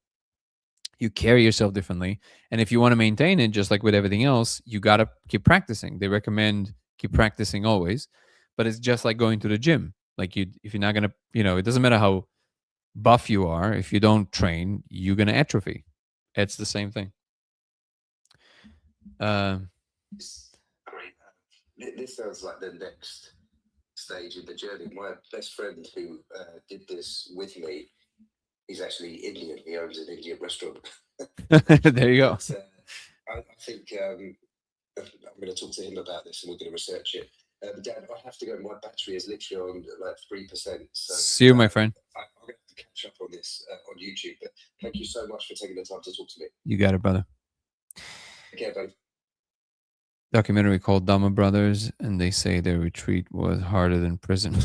you carry yourself differently. And if you want to maintain it, just like with everything else, you got to keep practicing. They recommend keep practicing always, but it's just like going to the gym. Like if you're not going to, it doesn't matter how buff you are, if you don't train, you're going to atrophy. It's the same thing. Great. This sounds like the next stage in the journey. My best friend who did this with me, he's actually Indian. He owns an Indian restaurant. There you go. But, I think I'm going to talk to him about this, and we're going to research it. Dan, I have to go. My battery is literally on like 3%. So see you, my friend. I'm going to have to catch up on this on YouTube. But thank you so much for taking the time to talk to me. You got it, brother. Okay, buddy. Documentary called Dhamma Brothers, and they say their retreat was harder than prison.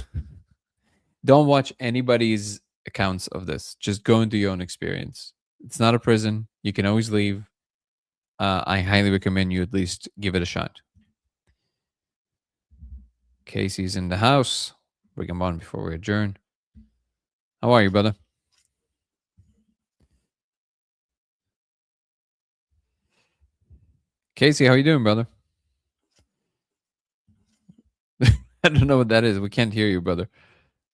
Don't watch anybody's accounts of this. Just go into your own experience. It's not a prison. You can always leave. I highly recommend you at least give it a shot. Casey's in the house. Bring him on before we adjourn. How are you, brother? Casey, how you doing, brother? I don't know what that is. We can't hear you, brother.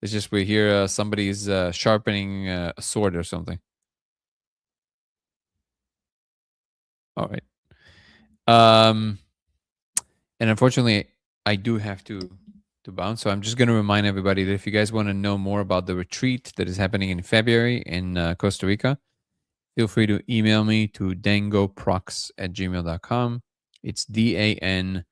It's just we hear somebody's sharpening a sword or something. All right. And unfortunately, I do have to bounce. So I'm just going to remind everybody that if you guys want to know more about the retreat that is happening in February in Costa Rica, feel free to email me to dangoprox@gmail.com. It's DAN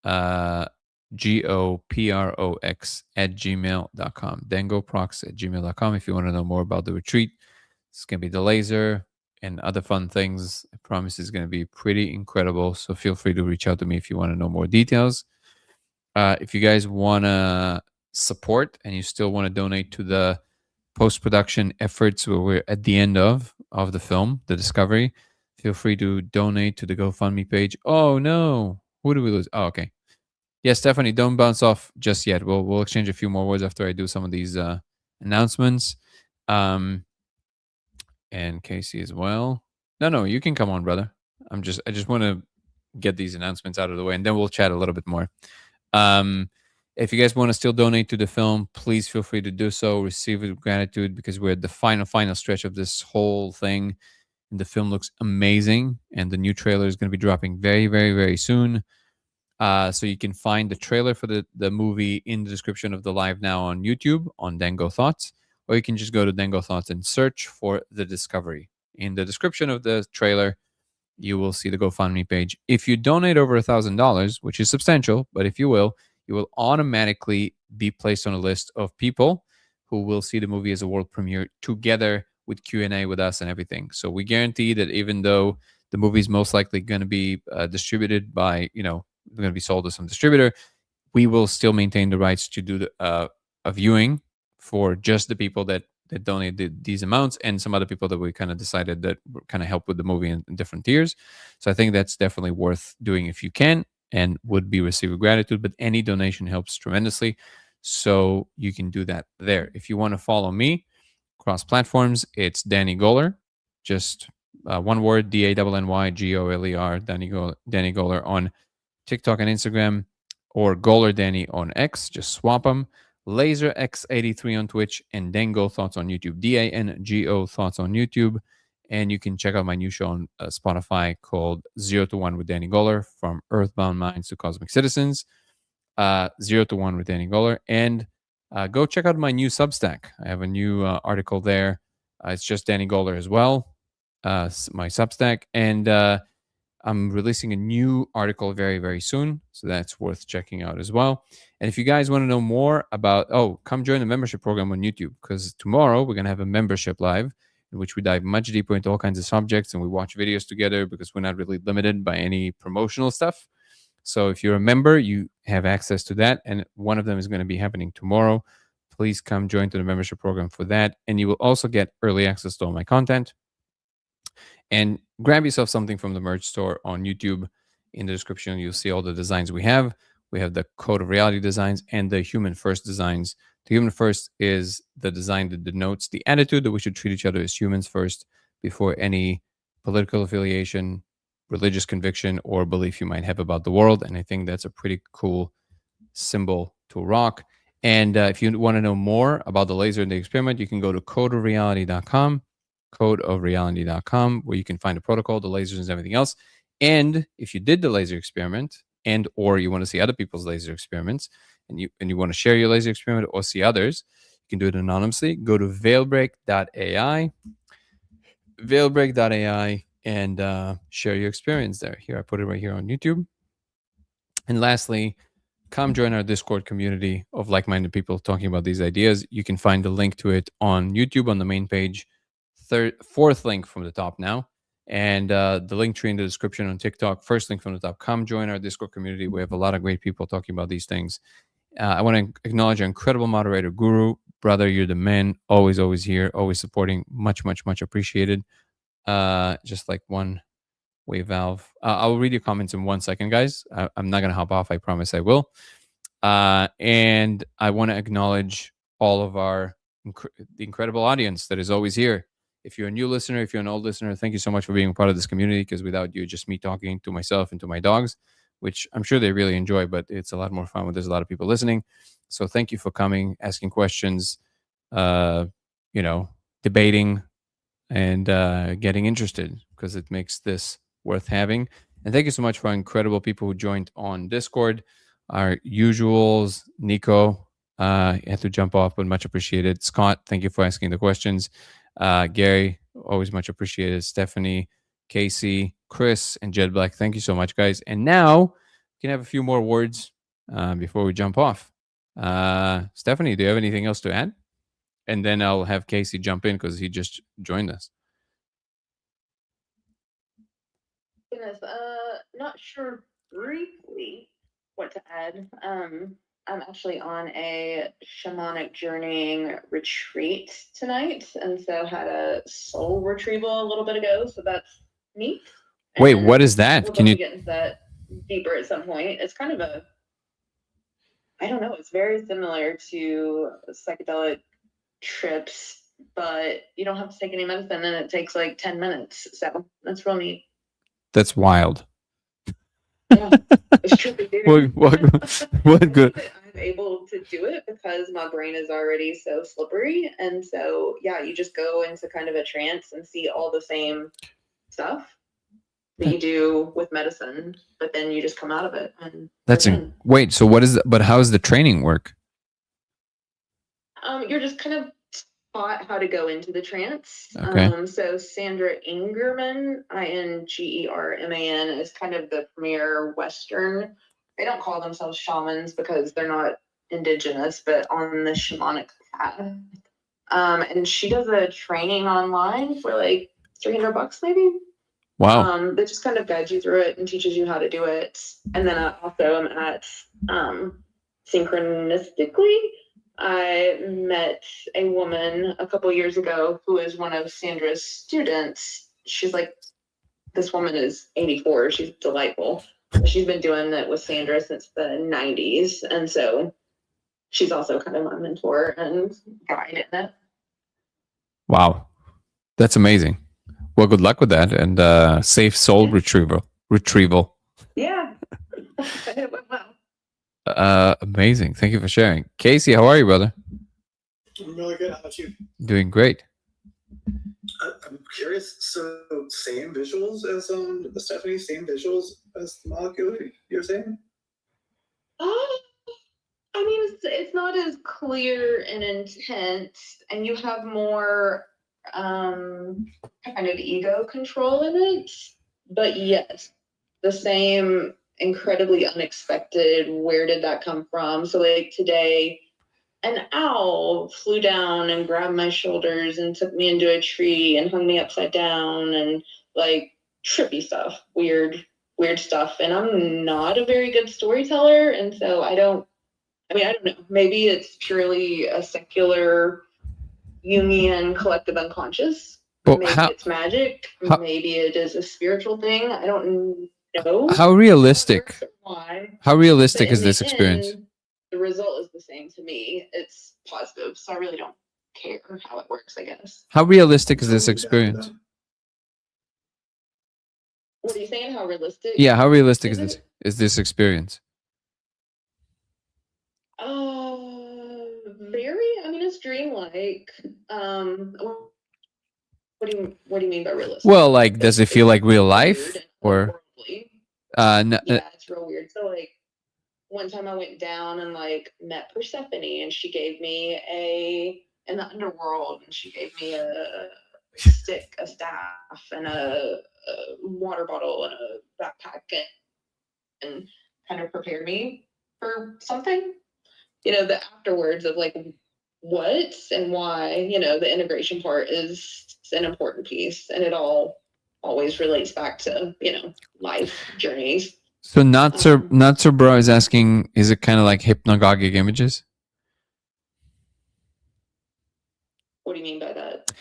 GOPROX@gmail.com. dangoprox@gmail.com if you want to know more about the retreat. It's going to be the laser and other fun things. I promise it's going to be pretty incredible. So feel free to reach out to me if you want to know more details. If you guys want to support and you still want to donate to the post-production efforts where we're at the end of the film, The Discovery, feel free to donate to the GoFundMe page. Oh no, who do we lose? Oh, okay. Yeah, Stephanie, don't bounce off just yet. We'll exchange a few more words after I do some of these announcements. And Casey as well. No, you can come on, brother. I just want to get these announcements out of the way, and then we'll chat a little bit more. If you guys want to still donate to the film, please feel free to do so. Receive it with gratitude because we're at the final stretch of this whole thing. And the film looks amazing, and the new trailer is going to be dropping very, very, very soon. So you can find the trailer for the movie in the description of the live now on YouTube on Dango Thoughts, or you can just go to Dango Thoughts and search for The Discovery. In the description of the trailer, you will see the GoFundMe page. If you donate over $1,000, which is substantial, but if you will automatically be placed on a list of people who will see the movie as a world premiere together with Q&A with us and everything. So we guarantee that even though the movie is most likely going to be distributed by, going to be sold to some distributor, we will still maintain the rights to do a viewing for just the people that donated these amounts and some other people that we kind of decided that kind of help with the movie in different tiers. So I think that's definitely worth doing if you can and would be received with gratitude. But any donation helps tremendously. So you can do that there. If you want to follow me across platforms, it's Danny Goler. Just one word, DANNYGOLER, Danny Goler on TikTok and Instagram, or Goler Danny on X. Just swap them. Laser X83 on Twitch, and Dango Thoughts on YouTube. DANGO Thoughts on YouTube. And you can check out my new show on Spotify called 0 to 1 with Danny Goler, from Earthbound Minds to Cosmic Citizens. 0 to 1 with Danny Goler. And go check out my new Substack. I have a new article there. It's just Danny Goler as well, my Substack. And I'm releasing a new article very, very soon. So that's worth checking out as well. And if you guys want to know more about, come join the membership program on YouTube, because tomorrow we're going to have a membership live in which we dive much deeper into all kinds of subjects and we watch videos together because we're not really limited by any promotional stuff. So if you're a member, you have access to that. And one of them is going to be happening tomorrow. Please come join to the membership program for that. And you will also get early access to all my content. And grab yourself something from the merch store on YouTube. In the description, you'll see all the designs we have. We have the Code of Reality designs and the Human First designs. The Human First is the design that denotes the attitude that we should treat each other as humans first before any political affiliation, religious conviction, or belief you might have about the world. And I think that's a pretty cool symbol to rock. And if you want to know more about the laser and the experiment, you can go to codeofreality.com. codeofreality.com, where you can find the protocol, the lasers, and everything else. And if you did the laser experiment, and or you want to see other people's laser experiments, and you want to share your laser experiment or see others, you can do it anonymously. Go to veilbreak.ai, and share your experience there. Here, I put it right here on YouTube. And lastly, come join our Discord community of like-minded people talking about these ideas. You can find the link to it on YouTube on the main page. Fourth link from the top now, and the link tree in the description on TikTok. First link from the top. Come join our Discord community. We have a lot of great people talking about these things. I want to acknowledge our incredible moderator, Guru. Brother, you're the man. Always here. Always supporting. Much, much, much appreciated. Just like one way valve. I'll read your comments in 1 second, guys. I'm not going to hop off. I promise I will. And I want to acknowledge all of the incredible audience that is always here. If you're a new listener, if you're an old listener, thank you so much for being part of this community, because without you, just me talking to myself and to my dogs, which I'm sure they really enjoy, but it's a lot more fun when there's a lot of people listening. So thank you for coming, asking questions, debating, and getting interested, because it makes this worth having. And thank you so much for incredible people who joined on Discord. Our usuals, Nico, had to jump off, but much appreciated. Scott, thank you for asking the questions. Gary, always much appreciated. Stephanie, Casey, Chris, and Jed Black, thank you so much, guys. And now we can have a few more words before we jump off. Stephanie, do you have anything else to add? And then I'll have Casey jump in because he just joined us. Goodness, not sure briefly what to add. I'm actually on a shamanic journeying retreat tonight, and so had a soul retrieval a little bit ago. So that's neat. Wait, And what is that? we'll Can you? definitely get into that deeper at some point. It's kind of I don't know. It's very similar to psychedelic trips, but you don't have to take any medicine, and it takes like 10 minutes. So that's real neat. That's wild. Yeah, it's trippy, dude. What good? I'm able to do it because my brain is already so slippery, and so yeah, you just go into kind of a trance and see all the same stuff that you do with medicine, but then you just come out of it. And That's you're done. wait. So what is? But how does the training work? You're just kind of taught how to go into the trance. Okay. So Sandra Ingerman, Ingerman, is kind of the premier Western. They don't call themselves shamans because they're not indigenous, but on the shamanic path. And she does a training online for like $300 maybe. Wow. That just kind of guides you through it and teaches you how to do it. And then also I'm at Synchronistically. I met a woman a couple years ago who is one of Sandra's students. She's like, this woman is 84. She's delightful. She's been doing it with Sandra since the 90s. And so she's also kind of my mentor and guide in it. Wow. That's amazing. Well, good luck with that, and safe soul retrieval. Yeah. It went well. Amazing. Thank you for sharing. Casey, how are you, brother? I'm really good. How about you? Doing great. I'm curious. So, same visuals as Stephanie, same visuals as the molecule you're saying? I mean, it's not as clear and intense, and you have more kind of ego control in it. But yes, the same incredibly unexpected. Where did that come from? So like today, an owl flew down and grabbed my shoulders and took me into a tree and hung me upside down, and like trippy stuff, weird stuff. And I'm not a very good storyteller, and so I don't know. Maybe it's purely a secular Jungian collective unconscious. Well, Maybe it's magic. Maybe it is a spiritual thing. I don't know. How realistic? Why? How realistic But is in this the experience? end, the result is the same to me. It's positive, so I really don't care how it works, I guess. How realistic is this experience? What are you saying? How realistic? Yeah, how realistic is this experience? Very. I mean, it's dreamlike. What do you mean by realistic? Well, like, does it feel like real life, Weird and or otherworldly. Yeah, it's real weird. So like one time I went down and like met Persephone, and she gave me in the underworld, and she gave me a stick, a staff, and a water bottle and a backpack, and kind of prepared me for something. You know, the afterwards of like what and why, you know, the integration part is an important piece, and it all always relates back to, you know, life journeys. So not so bro is asking, is it kind of like hypnagogic images? What do you mean by that?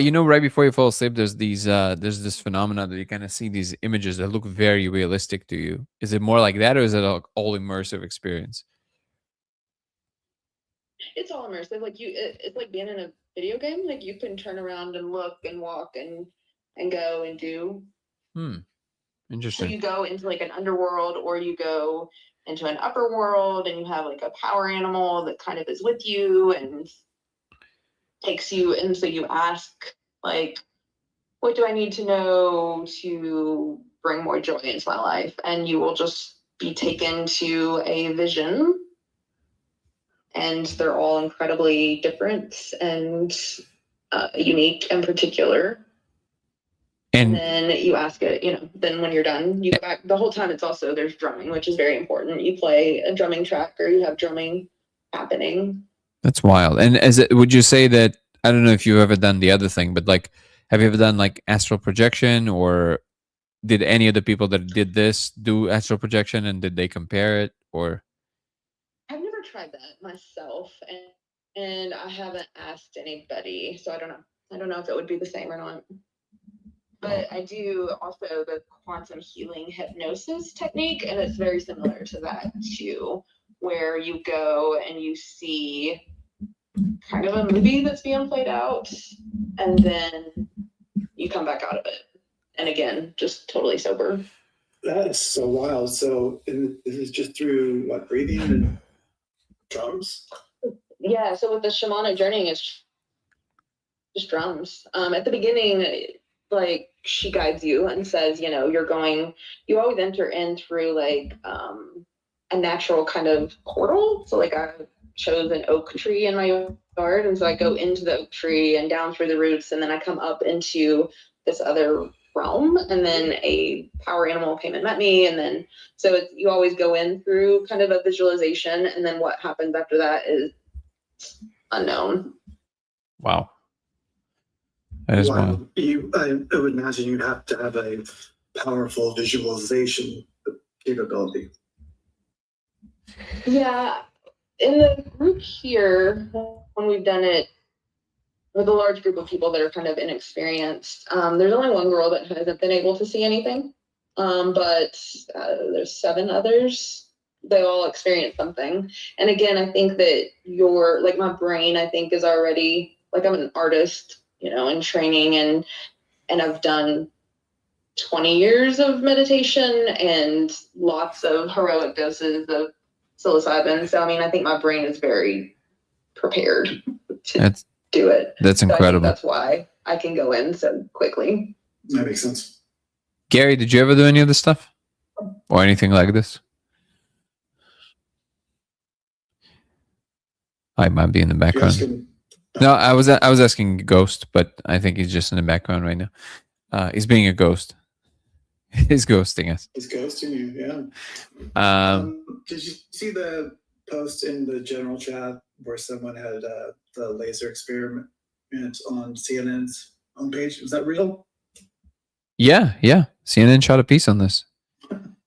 You know, right before you fall asleep, there's this phenomena that you kind of see these images that look very realistic to you. Is it more like that, or is it an all immersive experience? It's all immersive. Like it's like being in a video game. Like you can turn around and look and walk and go and do. So Interesting. you go into like an underworld, or you go into an upper world, and you have like a power animal that kind of is with you and takes you. And so you ask, like, what do I need to know to bring more joy into my life? And you will just be taken to a vision. And they're all incredibly different and unique and particular. And then you ask it, then when you're done, you go back. The whole time it's also, there's drumming, which is very important. You play a drumming track, or you have drumming happening. That's wild. And would you say that, I don't know if you've ever done the other thing, but like, have you ever done like astral projection, or did any of the people that did this do astral projection, and did they compare it, or? I've never tried that myself, and I haven't asked anybody, so I don't know. I don't know if it would be the same or not. But I do also the quantum healing hypnosis technique, and it's very similar to that too, where you go and you see kind of a movie that's being played out, and then you come back out of it. And again, just totally sober. That is so wild. So this is just through what, breathing and drums? Yeah, so with the shamanic journey, it's just drums. At the beginning, like she guides you and says, you always enter in through like a natural kind of portal. So like I chose an oak tree in my yard, and so I go into the oak tree and down through the roots, and then I come up into this other realm, and then a power animal came and met me, and then so you always go in through kind of a visualization, and then what happens after that is unknown. Wow. That is wild. I would imagine you'd have to have a powerful visualization capability. Yeah, in the group here, when we've done it with a large group of people that are kind of inexperienced, there's only one girl that hasn't been able to see anything, but there's 7 others. They all experience something. And again, I think that my brain, I think, is already, like, I'm an artist, in training, and I've done 20 years of meditation and lots of heroic doses of psilocybin. So, I mean, I think my brain is very prepared to do it. That's incredible. So that's why I can go in so quickly. That makes sense. Gary, did you ever do any of this stuff or anything like this? I might be in the background. No, I was asking Ghost, but I think he's just in the background right now. He's being a ghost. He's ghosting us. He's ghosting you, yeah. Did you see the post in the general chat where someone had the laser experiment on CNN's homepage? Was that real? Yeah. CNN shot a piece on this.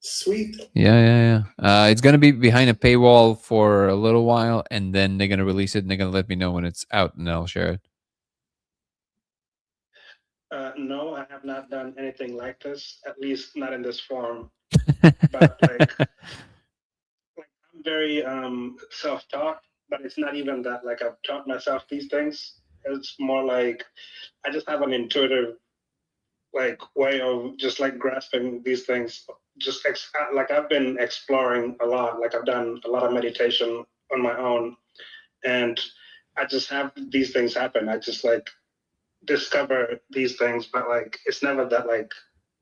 Sweet. Yeah. It's going to be behind a paywall for a little while, and then they're going to release it, and they're going to let me know when it's out, and I'll share it. No, I have not done anything like this, at least not in this form. But I'm very self-taught, but it's not even that like I've taught myself these things. It's more like I just have an intuitive way of just like grasping these things. Just like I've been exploring a lot. Like I've done a lot of meditation on my own, and I just have these things happen. I just like discover these things, but like it's never that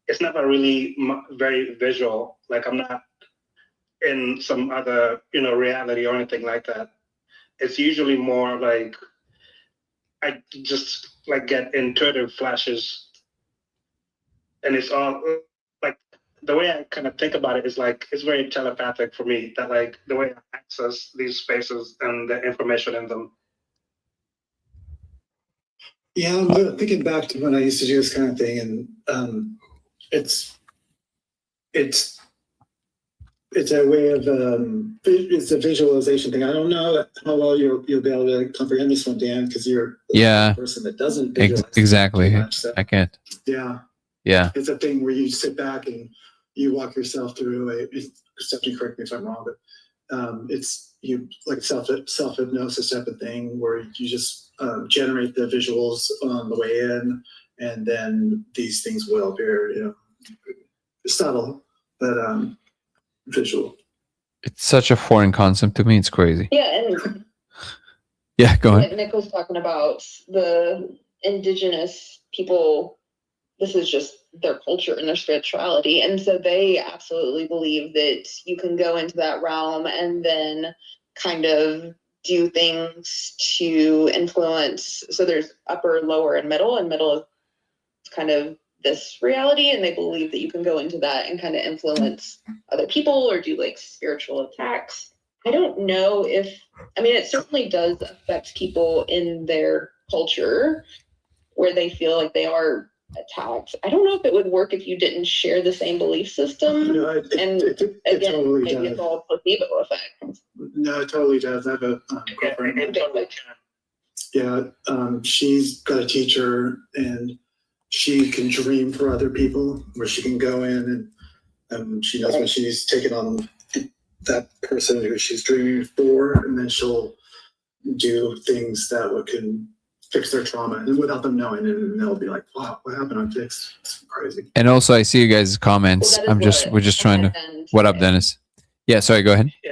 it's never really very visual. Like I'm not in some other reality or anything like that. It's usually more like I just like get intuitive flashes, and it's all like the way I kind of think about it is like it's very telepathic for me, that like the way I access these spaces and the information in them. Yeah, I'm thinking back to when I used to do this kind of thing, and it's a way of it's a visualization thing. I don't know how well you'll be able to comprehend this one, Dan, because you're the person that doesn't visualize exactly. much, so. I can't. Yeah. It's a thing where you sit back and you walk yourself through Stephanie, correct me if I'm wrong, but it's you like self hypnosis type of thing where you just generate the visuals on the way in, and then these things will appear. You know, subtle but visual. It's such a foreign concept to me. It's crazy. Yeah, and Yeah, go ahead. like Nick was talking about the indigenous people, this is just their culture and their spirituality. And so they absolutely believe that you can go into that realm and then kind of do things to influence. So there's upper, lower, and middle is kind of this reality. And they believe that you can go into that and kind of influence other people or do like spiritual attacks. I don't know if, I mean, it certainly does affect people in their culture where they feel like they are attacked. I don't know if it would work if you didn't share the same belief system. No, And it again, totally maybe does. it's all placebo effect. No, it totally does. I have a girlfriend. It totally can. Yeah, she's got a teacher, and she can dream for other people, where she can go in and she knows when she's taking on that person who she's dreaming for, and then she'll do things that can fix their trauma, and without them knowing it, and they'll be like, "Wow, what happened? I'm fixed." It's crazy. And also, I see you guys' comments. Well, that is we're just trying to. and- What up, Dennis? Yeah, sorry. Go ahead. Yeah,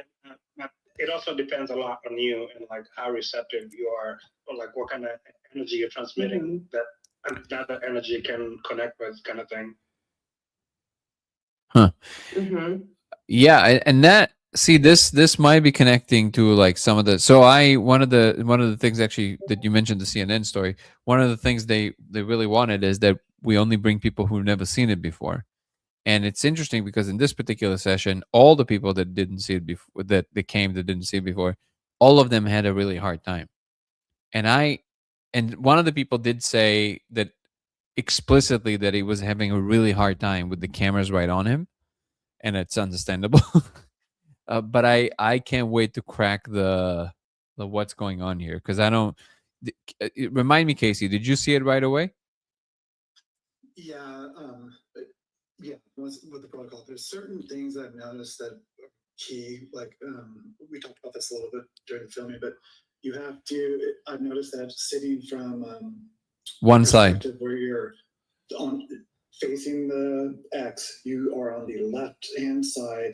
it also depends a lot on you and like how receptive you are, or like what kind of energy you're transmitting that another energy can connect with, kind of thing. Mhm. Yeah, and that this might be connecting to like some of the. So one of the things actually that you mentioned, the CNN story. One of the things they really wanted is that we only bring people who've never seen it before. And it's interesting because in this particular session, all the people that didn't see it before, that didn't see it before, all of them had a really hard time. And one of the people did say that explicitly that he was having a really hard time with the cameras right on him, and it's understandable. But I can't wait to crack the what's going on here, because I don't. Remind me, Casey, did you see it right away? Yeah, yeah. With the protocol, there's certain things I've noticed that are key. Like we talked about this a little bit during the filming, but you have to. I've noticed that sitting from One side. perspective where you're on facing the X, you are on the left hand side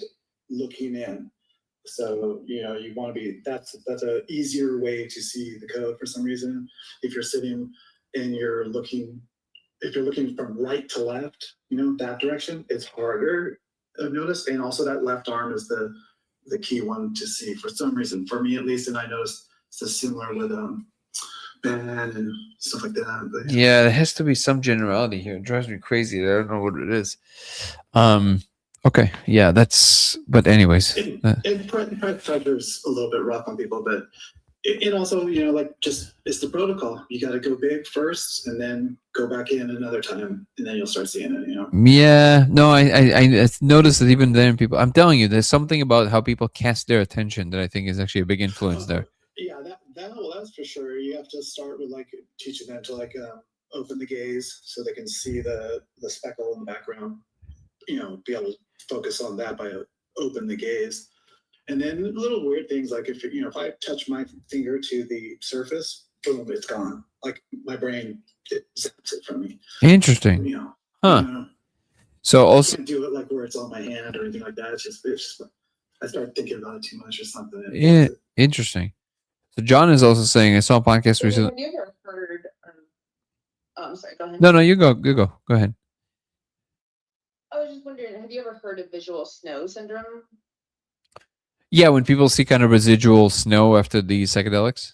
looking in. So you want to be. That's a easier way to see the code for some reason. If you're sitting and you're looking. If you're looking from right to left, that direction, it's harder, I've noticed. And also that left arm is the key one to see for some reason, for me at least. And I noticed it's similar with Ben and stuff like that. But, Yeah, there has to be some generality here. It drives me crazy. I don't know what it is. Okay, yeah, but anyways. And pressure's a little bit rough on people, but it also, like just it's the protocol. You got to go big first, and then go back in another time, and then you'll start seeing it. Yeah, no, I noticed that even then people. I'm telling you, there's something about how people cast their attention that I think is actually a big influence there. Yeah, that's for sure. You have to start with like teaching them to like open the gaze so they can see the speckle in the background. Be able to focus on that by open the gaze. And then little weird things like if I touch my finger to the surface, boom, it's gone. Like my brain zaps it from me. Interesting. Huh. So I also, can't do it like where it's on my hand or anything like that. It's just I start thinking about it too much or something. yeah, interesting. So John is also saying I saw a podcast recently. Have you ever heard? I'm sorry. Go ahead. No, you go. Go ahead. I was just wondering, have you ever heard of visual snow syndrome? Yeah, when people see kind of residual snow after the psychedelics.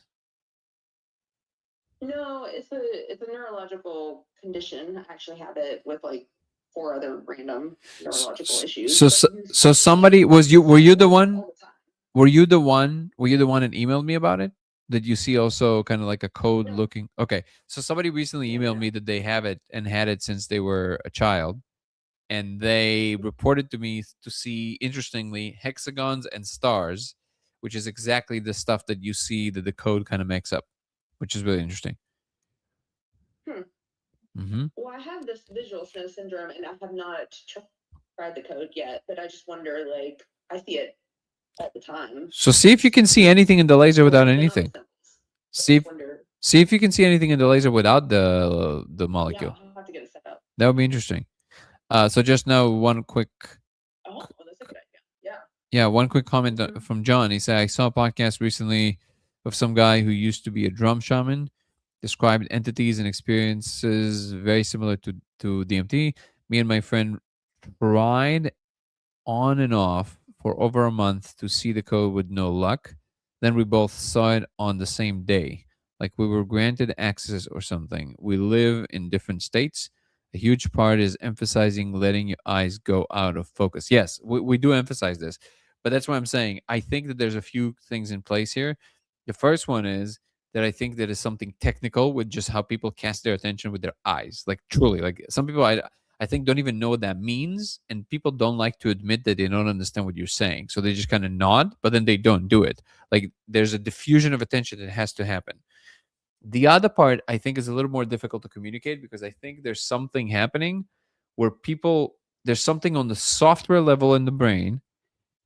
No, it's a neurological condition. I actually had it with like 4 other random neurological issues. So somebody were you the one? All the time. Were you the one that emailed me about it? Did you see also kind of like a code No. looking? Okay, so somebody recently emailed me that they have it and had it since they were a child. And they reported to me to see, interestingly, hexagons and stars, which is exactly the stuff that you see that the code kind of makes up, which is really interesting. Mm-hmm. Well, I have this visual snow syndrome, and I have not tried the code yet. But I just wonder, like, I see it at the time. So see if you can see anything in the laser without Been on the anything. samples. See if, Wonder- see if you can see anything in the laser without the molecule. Yeah, I'll have to get it set up. That would be interesting. So just now, one quick Oh, well, that's a good idea. Yeah. Yeah, one quick comment from John. He said, I saw a podcast recently of some guy who used to be a drum shaman, described entities and experiences very similar to DMT. Me and my friend tried on and off for over a month to see the code with no luck. Then we both saw it on the same day, like we were granted access or something. We live in different states. A huge part is emphasizing letting your eyes go out of focus. Yes, we do emphasize this, but that's what I'm saying. I think that there's a few things in place here. The first one is that I think that is something technical with just how people cast their attention with their eyes. Like truly, like some people I think don't even know what that means, and people don't like to admit that they don't understand what you're saying. So they just kind of nod, but then they don't do it. Like there's a diffusion of attention that has to happen. The other part I think is a little more difficult to communicate because I think there's something happening where there's something on the software level in the brain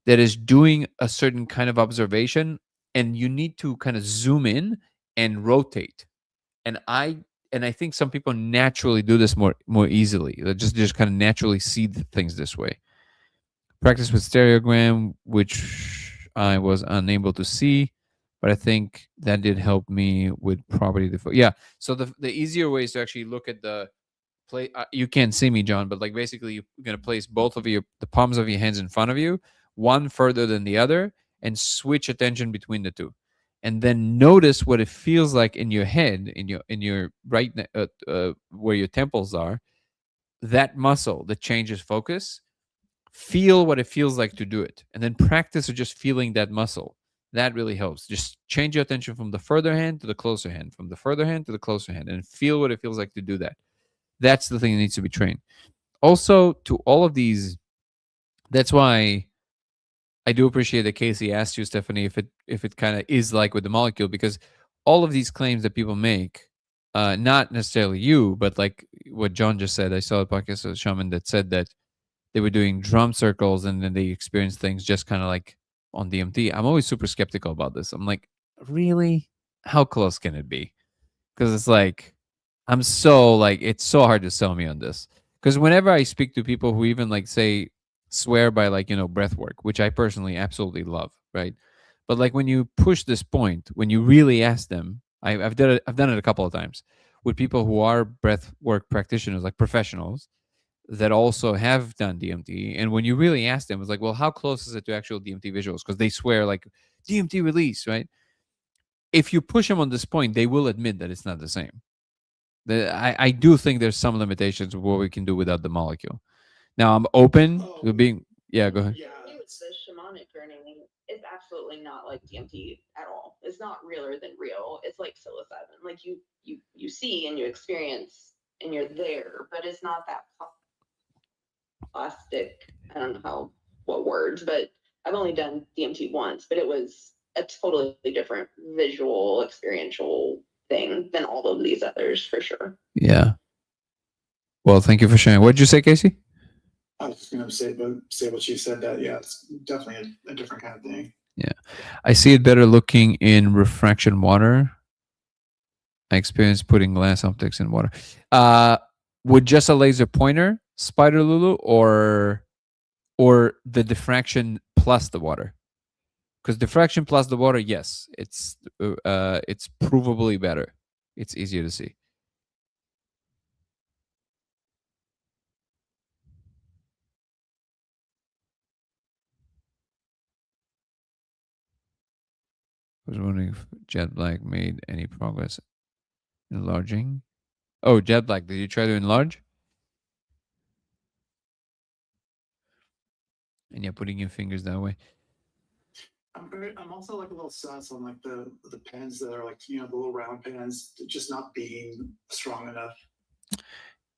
that is doing a certain kind of observation, and you need to kind of zoom in and rotate. And I think some people naturally do this more easily. They just kind of naturally see the things this way. Practice with stereogram, which I was unable to see, but I think that did help me with property default. Yeah. So the easier way is to actually look at the play. You can't see me, John, but like basically you're gonna place both of the palms of your hands in front of you, one further than the other, and switch attention between the two, and then notice what it feels like in your head, in your right where your temples are. That muscle that changes focus. Feel what it feels like to do it, and then practice with just feeling that muscle. That really helps. Just change your attention from the further hand to the closer hand, from the further hand to the closer hand, and feel what it feels like to do that. That's the thing that needs to be trained. Also, to all of these, that's why I do appreciate that Casey asked you, Stephanie, if it kind of is like with the molecule, because all of these claims that people make, not necessarily you, but like what John just said. I saw a podcast of a shaman that said that they were doing drum circles and then they experienced things just kind of like on DMT. I'm always super skeptical about this. I'm like, really? How close can it be? Because it's like, I'm so like, it's so hard to sell me on this. Because whenever I speak to people who even like say, swear by like, breath work, which I personally absolutely love, right? But like when you push this point, when you really ask them, I've done it a couple of times with people who are breath work practitioners, like professionals, that also have done DMT. And when you really ask them, it's like, well, how close is it to actual DMT visuals? Because they swear like DMT release, right? If you push them on this point, they will admit that it's not the same. I do think there's some limitations of what we can do without the molecule. Now I'm open to being, yeah, go ahead. Yeah. It's the shamanic journey. It's absolutely not like DMT at all. It's not realer than real. It's like psilocybin. Like you see and you experience and you're there, but it's not that plastic. I don't know what words, but I've only done DMT once, but it was a totally different visual, experiential thing than all of these others for sure. Yeah. Well, thank you for sharing. What did you say, Casey? I was just gonna say what you said, that yeah, it's definitely a different kind of thing. Yeah. I see it better looking in refraction water. I experienced putting glass optics in water. With just a laser pointer, Spider Lulu, or the diffraction plus the water? Because diffraction plus the water, yes, it's provably better. It's easier to see. I was wondering if Jet Black made any progress enlarging. Oh, Jet Black, did you try to enlarge? And yeah, putting your fingers that way. I'm also like a little sus on like the pens that are like the little round pens just not being strong enough.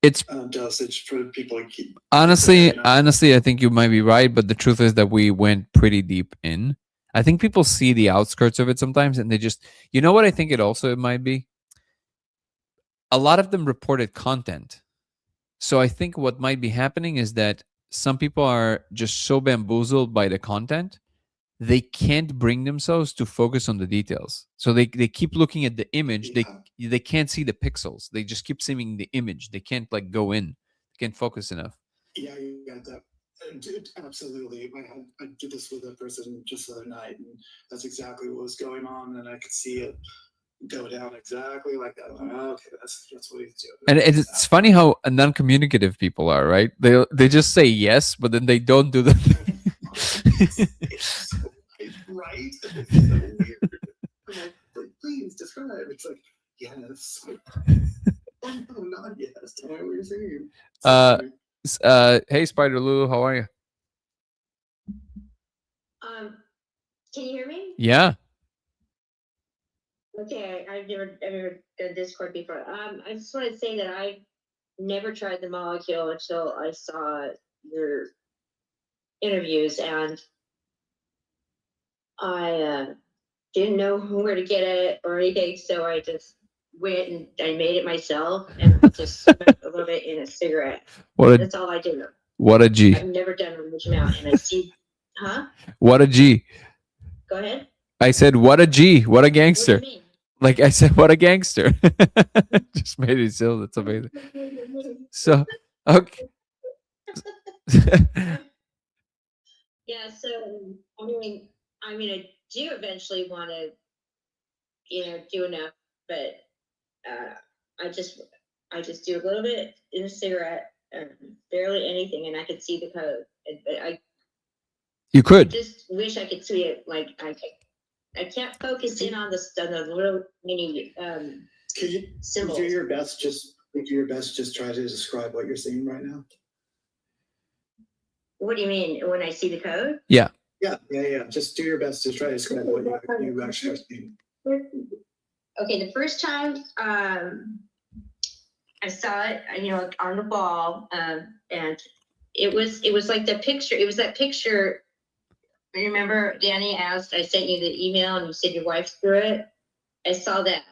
It's dosage for people to keep. Honestly, I think you might be right, but the truth is that we went pretty deep in. I think people see the outskirts of it sometimes, and they just, what I think it might be? A lot of them reported content. So I think what might be happening is that some people are just so bamboozled by the content they can't bring themselves to focus on the details. So they keep looking at the image. They can't see the pixels. They just keep seeing the image. They can't like go in. They can't focus enough. Yeah, you got that. Absolutely. I did this with a person just the other night, and that's exactly what was going on, and I could see it go down exactly like that. I'm like, oh, okay, that's what he's doing. And it's funny how non-communicative people are, right? They just say yes, but then they don't do the It's so right? It's so weird. I'm like, please describe. It's like, yes. Oh, no, not yes. Tell me what you're saying. Hey, Spider Lulu, how are you? Can you hear me? Yeah. Okay, I've never done Discord before. I just want to say that I never tried the molecule until I saw your interviews, and I didn't know where to get it or anything, so I just went and I made it myself and just smoked a little bit in a cigarette. That's all I do. What a G. I've never done a huge amount, and I see, huh? What a G. Go ahead. I said, what a G. What a What do gangster. you mean? Like I said, what a gangster. Just made it silly. That's amazing. So, okay. Yeah, so I mean, I do eventually want to, do enough, but I just do a little bit in a cigarette, barely anything, and I could see the code. But I You could. just wish I could see it. Like I can't focus in on the little mini Can you symbols. do your best? Just try to describe what you're seeing right now. What do you mean when I see the code? Yeah. Just do your best to try to describe what you actually are seeing. Okay, the first time I saw it, on the ball, and it was like the picture. It was that picture. Remember, Danny asked. I sent you the email, and you said your wife drew it. I saw that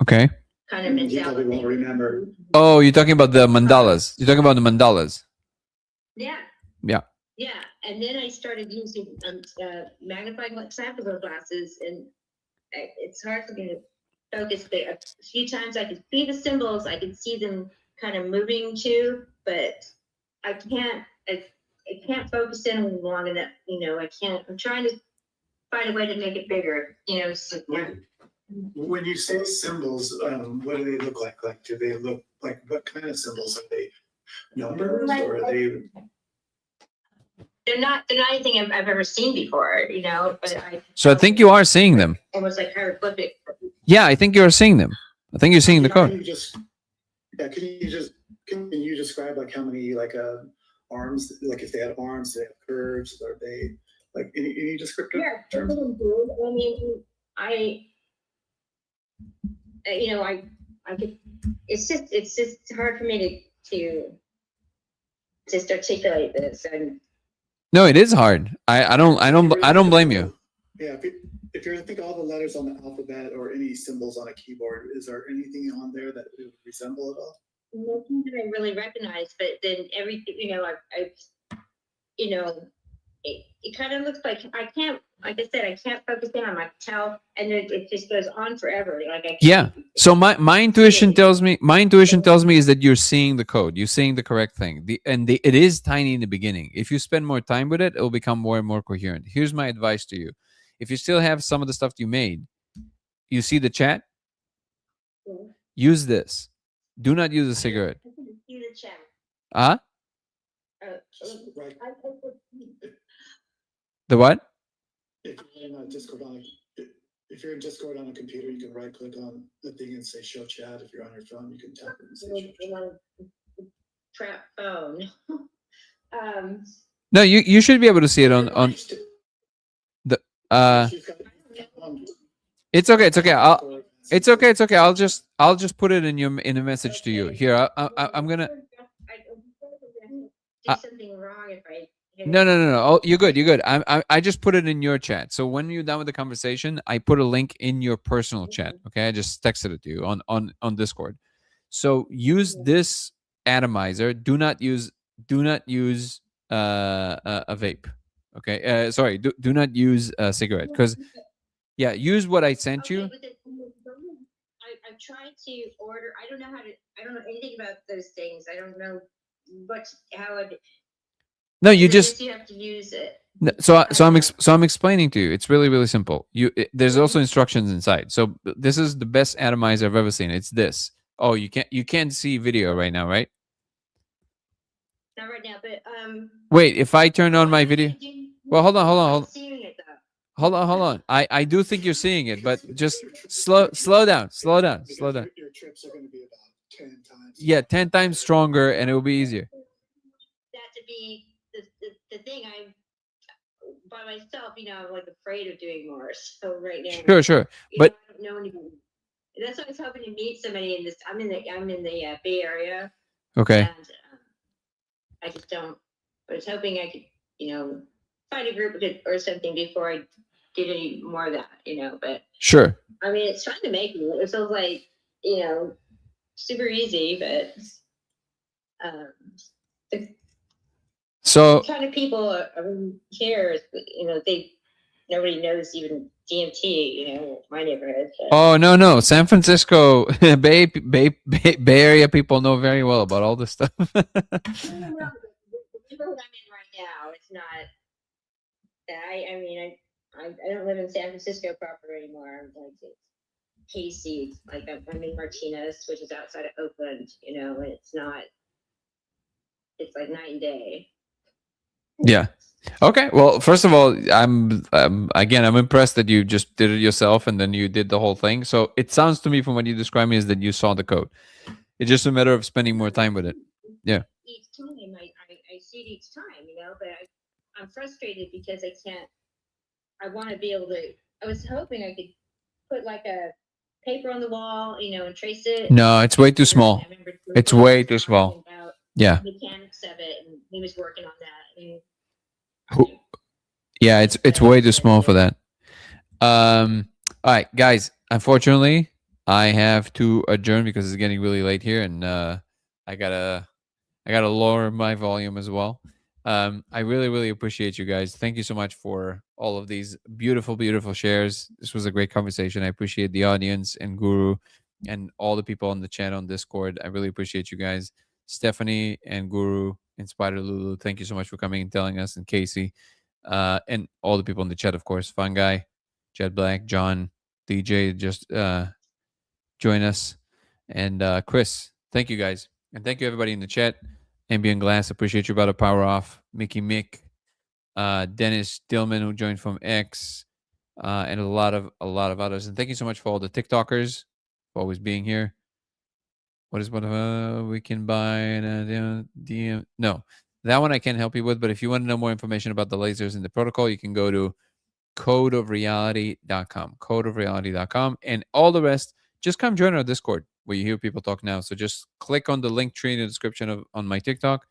Okay. kind of You probably won't mentality. remember. Oh, you're talking about the mandalas. You're talking about the mandalas. Yeah. Yeah. Yeah, and then I started using magnifying sample glasses, and it's hard for me to focus. But a few times I could see the symbols, I could see them kind of moving too, but I can't focus in long enough. I can't. I'm trying to find a way to make it bigger. So, When you say symbols, what do they look like? Like, do they look like, what kind of symbols are they? Numbers, or are they? they're not anything I've ever seen before. But So I think you are seeing them. almost like hieroglyphic. Yeah, I think you're seeing them. I think you're seeing the Can code. Can you describe like how many arms, like if they have arms, they have curves, are they like any descriptive Yeah, terms? I mean, I could. It's just hard for me to just articulate this, and No, it is hard. I don't blame you. Yeah, if you're to think of all the letters on the alphabet or any symbols on a keyboard, is there anything on there that it would resemble at all? nothing that I really recognize. But then everything, it kind of looks like I can't. Like I said, I can't focus in on my tell, and it just goes on forever. Like I can't. Yeah. So my intuition tells me is that you're seeing the code. You're seeing the correct thing. It is tiny in the beginning. If you spend more time with it, it will become more and more coherent. Here's my advice to you. If you still have some of the stuff you made, you see the chat? Yeah. Use this. Do not use a cigarette. I can see the chat. Huh? Just right. The what? If you're in Discord if you're in Discord on a computer, you can right click on the thing and say show chat. If you're on your phone, you can tap it and say show chat. Trap phone. No, you should be able to see it on the It's okay. It's okay. It's okay. I'll just put it in a message to you. Here, I'm gonna. Do something wrong if I. No. Oh, you're good. You're good. I just put it in your chat. So when you're done with the conversation, I put a link in your personal chat. Okay, I just texted it to you on Discord. So use this atomizer. Do not use a vape. Okay. Sorry. Do not use a cigarette because yeah, use what I sent Okay, you. but I've tried to order, I don't know anything about those things. I don't know how it. No, you I guess just you have to use it. no, so I'm explaining to you. It's really really simple. There's also instructions inside. So this is the best atomizer I've ever seen. It's this. Oh, you can't see video right now, right? Not right now, but Wait, if I turn on my video. Well, hold on. I'm seeing it though. Hold on. I do think you're seeing it, but just slow down. Because your trips are going to be about 10 times. Yeah, 10 times stronger, and it will be easier. That to be the thing. I'm by myself, I'm like afraid of doing more. So right now, Sure. you But- know, I don't know anybody. That's why I was hoping to meet somebody in this. I'm in the Bay Area, Okay. and I just don't. I was hoping I could, find a group or something before I did any more of that, But Sure. I mean, it's trying to make me. It feels like super easy, but the So kind of people here, nobody knows even DMT, my neighborhood. So. oh no, San Francisco Bay Area people know very well about all this stuff. No, the neighborhood I'm in right now, it's not. I mean, I don't live in San Francisco proper anymore. I'm like it's Casey, like I'm in Martinez, which is outside of Oakland. And it's not. It's like night and day. Yeah. Okay. Well, first of all, I'm impressed that you just did it yourself and then you did the whole thing. So it sounds to me from what you described me is that you saw the code. It's just a matter of spending more time with it. Yeah. Each time I see it each time, but I'm frustrated because I can't. I want to be able to. I was hoping I could put like a paper on the wall, and trace it. No, it's way too small. I remember It's Bruce way was too small. talking about Yeah. the mechanics of it, and he was working on that. And Yeah, it's way too small for that. All right, guys. Unfortunately, I have to adjourn because it's getting really late here, and I gotta lower my volume as well. I really, really appreciate you guys. Thank you so much for all of these beautiful, beautiful shares. This was a great conversation. I appreciate the audience and Guru and all the people on the chat on Discord. I really appreciate you guys. Stephanie and Guru and Spider Lulu, thank you so much for coming and telling us, and Casey, and all the people in the chat, of course. Fun Guy, Jet Black, John, DJ, just join us, and Chris. Thank you guys, and thank you everybody in the chat. Ambient Glass, appreciate you, brother. Power Off, Mickey Mick, Dennis Dillman, who joined from X, and a lot of others. And thank you so much for all the TikTokers for always being here. What is what we can buy? DM? No, that one I can't help you with. But if you want to know more information about the lasers and the protocol, you can go to codeofreality.com. Codeofreality.com, and all the rest. Just come join our Discord where you hear people talk now. So just click on the link tree in the description on my TikTok,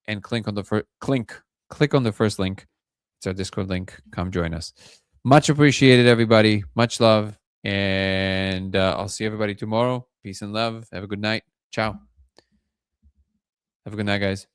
and click on the first link. It's our Discord link. Come join us. Much appreciated, everybody. Much love, and I'll see everybody tomorrow. Peace and love. Have a good night. Ciao. Have a good night, guys.